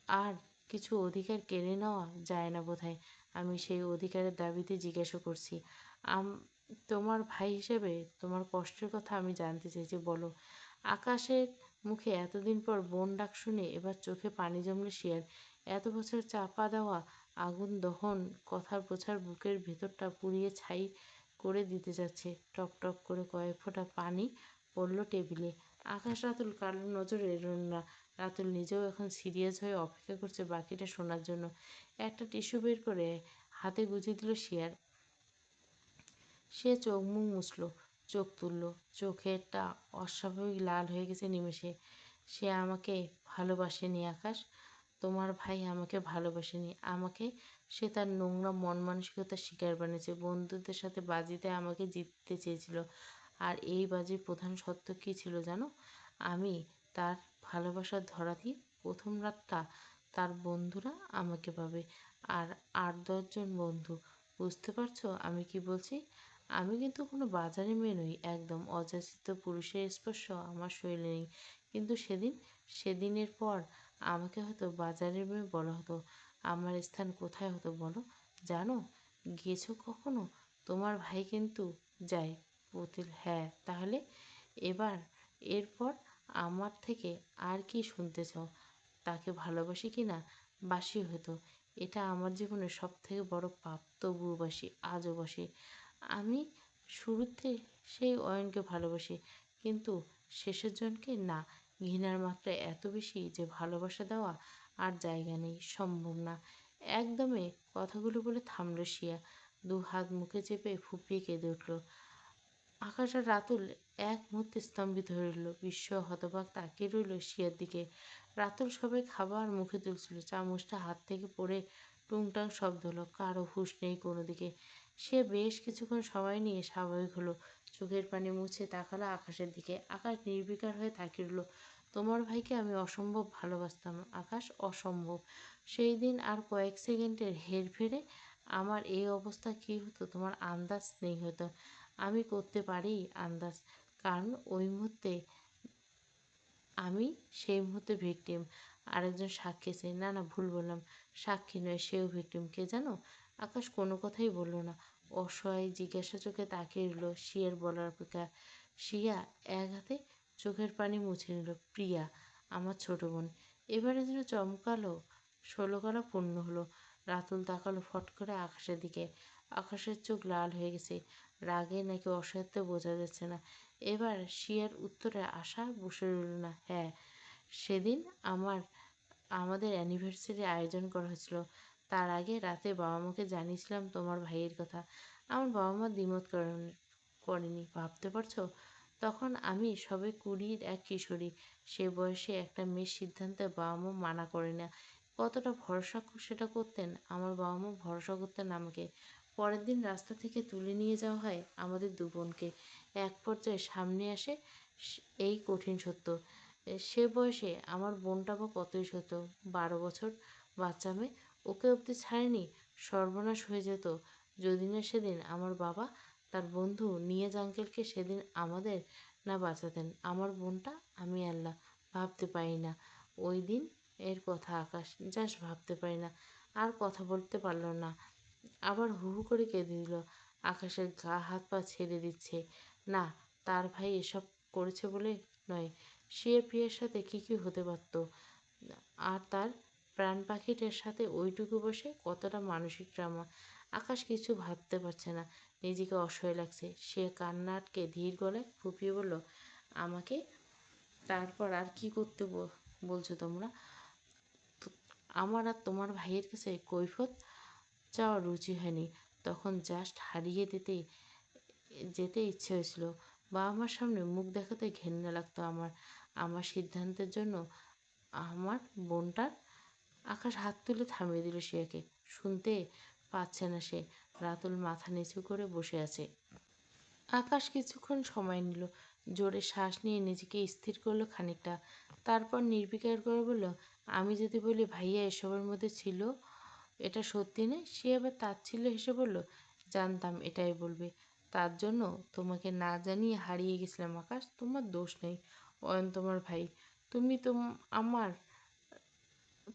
আর কিছু অধিকার কেড়ে নেওয়া যায় না বোধহয়। আমি সেই অধিকারের দাবিতে জিজ্ঞাসা করছি। আম তোমার ভাই হিসেবে তোমার কষ্টের কথা আমি জানতে চাইছি, বলো। আকাশের মুখে এতদিন পর বোন ডাক শুনে এবার চোখে পানি জমল শিয়ার। এত বছর চাপা দেওয়া আগুন দহন কথার প্রচার বুকের ভেতরটা পুড়িয়ে ছাই করে দিতে যাচ্ছে। টপ টপ করে কয়েক ফোঁটা পানি পড়ল টেবিলে। আকাশ রাতুল কারোর নজরে এড়োল না। রাতুল নিজেও এখন সিরিয়াস হয়ে অপেক্ষা করছে বাকিটা শোনার জন্য। একটা টিস্যু বের করে হাতে গুঁজে দিল শিয়ার। সে চোখ মুখ মুছল, চোখ তুলল। চোখেরটা অস্বাভাবিক লাল হয়ে গেছে নিমেষে। সে আমাকে ভালোবাসেনি আকাশ। তোমার ভাই আমাকে ভালোবাসেনি। আমাকে সে তার নোংরা মন মানসিকতার শিকার বানিয়েছে। বন্ধুদের সাথে বাজিতে আমাকে জিততে চেয়েছিল। আর এই বাজির প্রধান সত্য কী ছিল জানো? আমি তার ভালোবাসার ধরাতেই প্রথম রাতটা তার বন্ধুরা আমাকে পাবে। আর 8-10 জন বন্ধু। বুঝতে পারছো আমি কি বলছি? আমি কিন্তু কোনো বাজারে মেয়ে নই, একদম। অযাচিত পুরুষের স্পর্শ আমার শরীরে নেই। কিন্তু সেদিনের পর আমাকে হয়তো বাজারের মেয়ে বলা হতো। আমার স্থান কোথায় হতো বলো? জানো? গেছো কখনো? তোমার ভাই কিন্তু যায়। পুতুল, হ্যাঁ, তাহলে? এরপর আমার থেকে আর কি শুনতে চাও? তাকে ভালোবাসি কি না? বাসি হতো। এটা আমার জীবনের সবথেকে বড় পাপ। তবুও বাসি, আজও বাসি। আমি শুরুতে সেই অয়নকে ভালোবাসি, কিন্তু শেষের জনকে না। ঘৃণার মাত্রা এত বেশি যে ভালোবাসা দেওয়া আর জায়গা নেই, সম্ভব না। একদমে কথাগুলো বলে থামল শিয়া। দু হাত মুখে চেপে ফুঁপিয়ে কেঁদে উঠল। আকাশ আর রাতুল এক মুহূর্তে স্তম্ভিত হয়ে রইল। বিস্ময় হতবাক তাকিয়ে রইল শিয়ার দিকে। রাতুল সবাই খাবার মুখে তুলছিল। চামচটা হাত থেকে পড়ে টুংটাং শব্দ হলো। কারো হুঁশ নেই কোনো দিকে। সে বেশ কিছুক্ষণ সময় নিয়ে স্বাভাবিক হলো। চোখের পানি মুছে তাকালো আকাশের দিকে। আকাশ নির্বিকার হয়ে তাকিয়ে রইল। তোমার ভাইকে আমি অসম্ভব ভালোবাসতাম আকাশ, অসম্ভব। সেই দিন আর কয়েক সেকেন্ডের হেরফেরে আমার এই অবস্থা কী হতো তোমার আন্দাজ নেই হয়তো। আমি করতে পারি আন্দাজ, কারণ ওই মুহূর্তে আমি সেই মুহূর্তে ভিকটিম। আরেকজন সাক্ষী আছে। না না, ভুল বললাম, সাক্ষী নয়, সেও ভিকটিম। কে জানো? আকাশ কোনো কথাই বলল না। অসহায় জিজ্ঞাসা চোখে তাকিয়ে রইল শিয়ার বলার অপেক্ষা। শিয়া এক হাতে চোখের পানি মুছে নিল। প্রিয়া, আমার ছোট বোন। এবারে যেন চমকালো, ষোলকলা পূর্ণ হলো। রাতুল তাকালো ফট করে আকাশের দিকে। আকাশের চোখ লাল হয়ে গেছে। রাগে নাকি অসহায়ত্বে বোঝা যাচ্ছে না। এবার শিয়ার উত্তরে আশা বসে রইল না। হ্যাঁ, সেদিন আমাদের অ্যানিভার্সারি আয়োজন করা হয়েছিল। তার আগে রাতে বাবা মাকে জানিয়েছিলাম তোমার ভাইয়ের কথা। আমার বাবা মা দ্বিমত করেনি, ভাবতে পারছো? তখন আমি সবে 20-র এক কিশোরী। সে বয়সে একটা মেয়ের সিদ্ধান্তে বাবা মা মানা করে না। কতটা ভরসা সেটা করতেন। আমার বাবা মা ভরসা করতেন আমাকে। পরের দিন রাস্তা থেকে তুলে নিয়ে যাওয়া হয় আমাদের দু বোনকে। এক পর্যায়ে সামনে আসে এই কঠিন সত্য। সে বয়সে আমার বোনটা বা কতই ছোট, 12 বছর বাচ্চা মেয়ে। ওকে অবধি ছাড়েনি, সর্বনাশ হয়ে যেত যদি না সেদিন আমার বাবা তার বন্ধু নিয়াজ আঙ্কেলকে সেদিন আমাদের না বাঁচাতেন। আমার বোনটা, আমি আল্লাহ, ভাবতে পারি না ওই দিন এর কথা আকাশ, জাস্ট ভাবতে পারি না। আর কথা বলতে পারল না। আবার হু হু করে কেঁদে দিল। আকাশের গা হাত পা ছেড়ে দিচ্ছে। না, তার ভাই এসব করেছে বলে নয়। সে প্রিয়ার সাথে কী কী হতে পারত, আর তার প্রাণ পাখিটার সাথে ওইটুকু বসে কতটা মানসিক ড্রামা। আকাশ কিছু ভাবতে পারছে না, নিজেকে অসহায় লাগছে। সে কান্না আটকে ধীর গলায় ফুপিয়ে বলল, আমাকে তারপর আর কি করতে বলছো তোমরা? আমার আর তোমার ভাইয়ের কাছে কৈফত চাওয়ার রুচি হয়নি। তখন জাস্ট হারিয়ে যেতে ইচ্ছে হয়েছিল। বাবা মার সামনে মুখ দেখাতে ঘেন্না লাগতো আমার। আমার সিদ্ধান্তের জন্য আমার বোনটার। আকাশ হাত তুলে থামিয়ে দিল শিয়াকে। শুনতে পাচ্ছে না সে। রাতুল মাথা নিচু করে বসে আছে। আকাশ কিছুক্ষণ সময় নিল। জোরে শ্বাস নিয়ে নিজেকে স্থির করলো খানিকটা। তারপর নির্বিকার করে বলল, আমি যদি বলি ভাইয়া এসবের মধ্যে ছিল, এটা সত্যি নয়? সে আবার তাচ্ছিল্য হেসে বলল, জানতাম এটাই বলবে। তার জন্য তোমাকে না জানিয়ে হারিয়ে গেছিলাম আকাশ। তোমার দোষ নেই। অয়ন তোমার ভাই। তুমি আমার,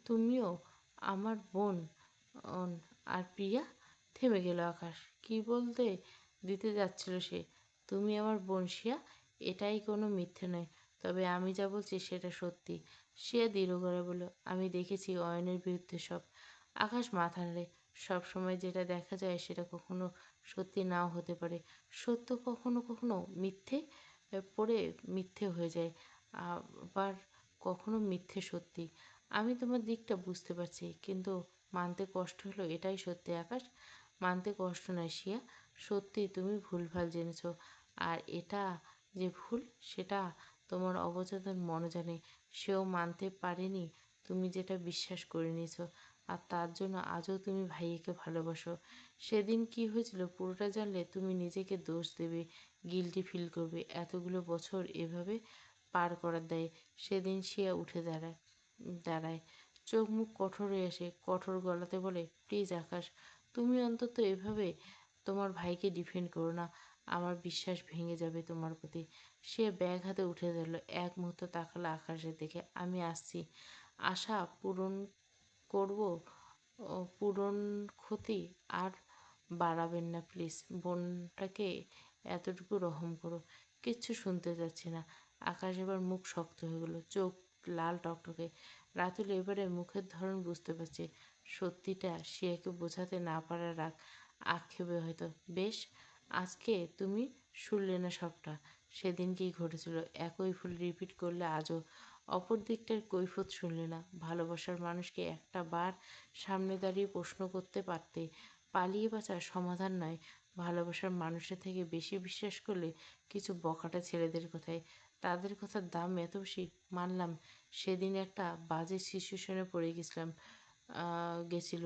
তুমিও আমার বোন। আর প্রিয়া। থেমে গেল আকাশ। কি বলতে দিতে যাচ্ছিল সে। তুমি আমার বোন শিয়া, এটাই কোনো মিথ্যে নয়। তবে আমি যা বলছি সেটা সত্যি। শিয়া দৃঢ় গলায় বলল, আমি দেখেছি অয়নের বিরুদ্ধে সব। আকাশ মাথা নাড়ে। সব সময় যেটা দেখা যায় সেটা কখনো সত্যি নাও হতে পারে। সত্য কখনো কখনো মিথ্যে পড়ে মিথ্যে হয়ে যায়, আবার কখনো মিথ্যে সত্যি। আমি তোমার দিকটা বুঝতে পারছি, কিন্তু মানতে কষ্ট হলো এটাই সত্যি আকাশ। মানতে কষ্ট নয় শিয়া, সত্যি তুমি ভুলভাল জেনেছ। আর এটা যে ভুল সেটা তোমার অবচেতন মনে জানে। সেও মানতে পারেনি তুমি যেটা বিশ্বাস করে নিয়েছ। আর তার জন্য আজও তুমি ভাইয়াকে ভালোবাসো। সেদিন কি হয়েছিল পুরোটা জানলে তুমি নিজেকে দোষ দেবে, গিল্টি ফিল করবে। এতগুলো বছর এভাবে পার করার দায়ে। সেদিন শিয়া উঠে দাঁড়ায়, চোখ মুখ কঠোর হয়ে আসে। কঠোর গলাতে বলে, প্লিজ আকাশ, তুমি অন্তত এভাবে তোমার ভাইকে ডিফেন্ড করো না। আমার বিশ্বাস ভেঙে যাবে তোমার প্রতি। সে ব্যাগ হাতে উঠে দাঁড়াল। এক মুহূর্ত তাকালো আকাশের দিকে। আমি আসছি। আশা পূরণ করব। পূরণ ক্ষতি আর বাড়াবেন না প্লিজ। বোনটাকে এতটুকু রহম করো। কিচ্ছু শুনতে যাচ্ছি না। আকাশ এবার মুখ শক্ত হয়ে গেল, চোখ লাল টকটকে। রাতুল এবারে মুখের ধরন বুঝতে পারছে। সত্যিটা শিয়াকে বোঝাতে না পারার রাগ, আক্ষেপে হয়তো। বেশ, আজকে তুমি শুনলে না সবটা। সেদিন কি ঘটেছিল একই ভুল রিপিট করলে আজও। অপর দিকটার কৈফিয়ত শুনলে না। ভালোবাসার মানুষকে একটা বার সামনে দাঁড়িয়ে প্রশ্ন করতে পারতে। পালিয়ে বাঁচার সমাধান নয়। ভালোবাসার মানুষের থেকে বেশি বিশ্বাস করলে কিছু বখাটে ছেলেদের কথায়। তাদের কথার দাম এত বেশি। মানলাম সেদিন একটা বাজে সিচুয়েশনে পড়ে গেছিল।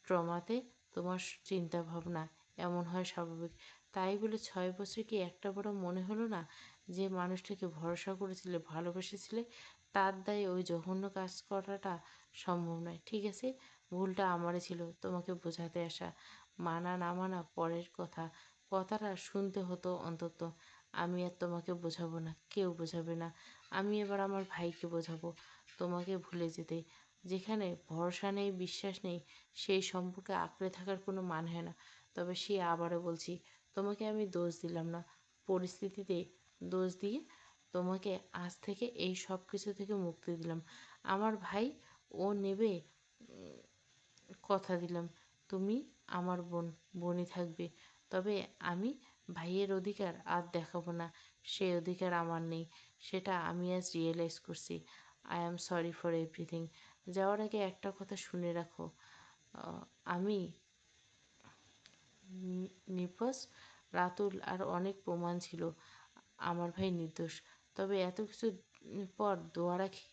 ট্রমাতে তোমার চিন্তা ভাবনা এমন হয় স্বাভাবিক। তাই বলে 6 বছর কি একটা বড় মনে হলো না? যে মানুষটাকে ভরসা করেছিলে, ভালোবেসেছিলে, তার দায়ে ওই জঘন্য কাজ করাটা সম্ভব নয়। ঠিক আছে, ভুলটা আমারই ছিল তোমাকে বোঝাতে আসা। মানা না মানা পরের কথা, কথাটা শুনতে হতো অন্তত। আমি আর তোমাকে বোঝাবো না, কেউ বোঝাবে না। আমি এবার আমার ভাইকে বোঝাবো তোমাকে ভুলে যেতে। যেখানে ভরসা নেই, বিশ্বাস নেই, সেই সম্পর্কে আঁকড়ে থাকার কোনো মানে হয় না। তবে সে আবারও বলছি, তোমাকে আমি দোষ দিলাম না, পরিস্থিতিতে দোষ দিয়ে তোমাকে আজ থেকে এই সব কিছু থেকে মুক্তি দিলাম। আমার ভাই, ও নেবে, কথা দিলাম। তুমি আমার বোন, বোনই থাকবে। তবে আমি ভাইয়ের অধিকার আর দেখাবো না। সে অধিকার আমার নেই, সেটা আমি আজ রিয়েলাইজ করছি। I am sorry for everything. যাওয়ার আগে একটা কথা শুনে রাখো, আমি নিপস, রাতুল আর অনেক প্রমাণ ছিল আমার ভাই নির্দোষ। তবে এত কিছু পর দোয়া রাখি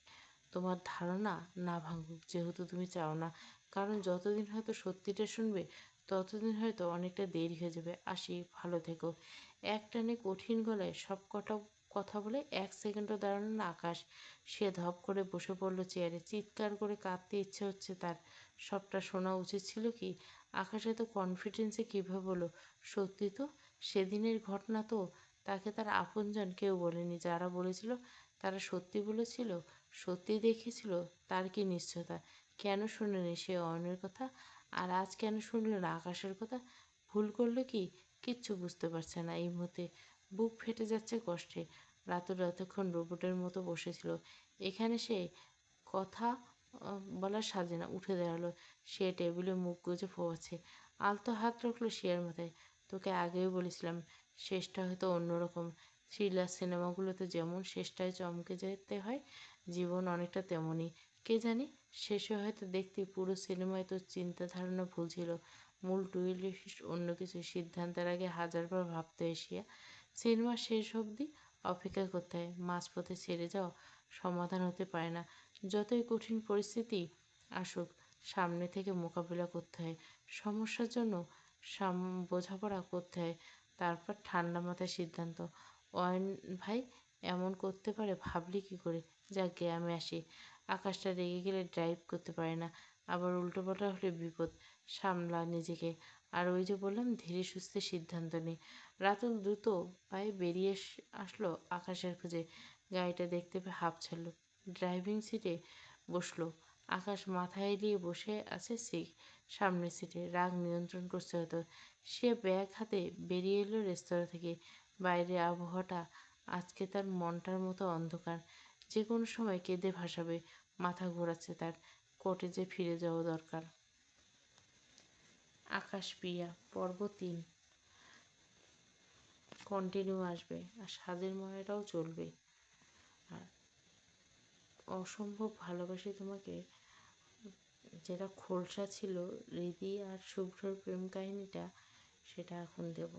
তোমার ধারণা না ভাঙুক, যেহেতু তুমি চাও না। কারণ যতদিন হয়তো সত্যিটা শুনবে, ততদিন হয়তো অনেকটা দেরি হয়ে যাবে। আসি, ভালো থেকো। একটানে কঠিন গলায় সব কটা কথা বলে 1 সেকেন্ডও দাঁড়ানো না আকাশ। সে ধপ করে বসে পড়ল চেয়ারে। চিৎকার করে কাঁদতে ইচ্ছে হচ্ছে তার। সবটা শোনা উচিত ছিল কি? আকাশ এত কনফিডেন্সে কীভাবে বলল সত্যি? তো সেদিনের ঘটনা তো তাকে তার আপনজন কেউ বলেনি। যারা বলেছিল তারা সত্যি বলেছিল, সত্যি দেখেছিল। তার কি নিশ্চয়তা? কেন শুনেনি সে অয়নের কথা? আর আজ কেন শুনল না আকাশের কথা? ভুল করলো কি? কিচ্ছু বুঝতে পারছে না এই মুহূর্তে। বুক ফেটে যাচ্ছে কষ্টে। রাতুল এতক্ষণ রোবটের মতো বসেছিল এখানে। সে কথা বলার সাজে না। উঠে দাঁড়ালো। সে টেবিলে মুখ গুজে ফোয়াচ্ছে। আলতো হাত রাখলো শিয়ার মাথায়। তোকে আগেই বলেছিলাম, শেষটা হয়তো অন্যরকম। থ্রিলার সিনেমাগুলোতে যেমন শেষটায় চমকে যেতে হয়, জীবন অনেকটা তেমনই। কে জানে, শেষে হয়তো দেখতে পুরো সিনেমায় তোর চিন্তা ধারণা ভুল ছিল। মূল টুইস্ট অন্য কিছু। সিদ্ধান্তের আগে হাজারবার ভাবতে হয় শিয়া। সিনেমা শেষ অবধি অপেক্ষা করতে হয়। মাঝপথে ছেড়ে যাওয়া সমাধান হতে পারে না। যতই কঠিন পরিস্থিতি আসুক, সামনে থেকে মোকাবিলা করতে হয়। সমস্যার জন্য বোঝাপড়া করতে হয়। তারপর ঠান্ডা মাথায় সিদ্ধান্ত। অয়ন ভাই এমন করতে পারে ভাবলি কি করে? যাকগে, আমি আসি। আকাশটা রেগে গেলে ড্রাইভ করতে পারে না, আবার উল্টোপাল্টা হলে বিপদ। সামলা নিজেকে। আর ওই যে বললাম, ধীরে সুস্থে সিদ্ধান্ত নেই। রাতুল দ্রুত পায়ে বেরিয়ে আসলো আকাশের খোঁজে। গাড়িটা দেখতে পেয়ে হাঁপ ছাড়ল। ড্রাইভিং সিটে বসলো। আকাশ মাথা এলিয়ে বসে আছে সামনের সিটে। রাগ নিয়ন্ত্রণ করছে হয়তো। সে ব্যাগ হাতে বেরিয়ে এলো রেস্তোরাঁ থেকে। বাইরের আবহাওয়াটা আজকে তার মনটার মতো অন্ধকার। যে কোনো সময় কেঁদে ভাসাবে। মাথা ঘোরাচ্ছে তার। কটেজে ফিরে যাওয়া দরকার। আকাশ প্রিয়া পর্ব 3 কন্টিনিউ আসবে। আর স্বাদের ময়টাও চলবে। আর অসম্ভব ভালোবাসি তোমাকে, যেটা খোলসা ছিল হৃদি আর শুভ্রর প্রেম কাহিনীটা, সেটা এখন দেব।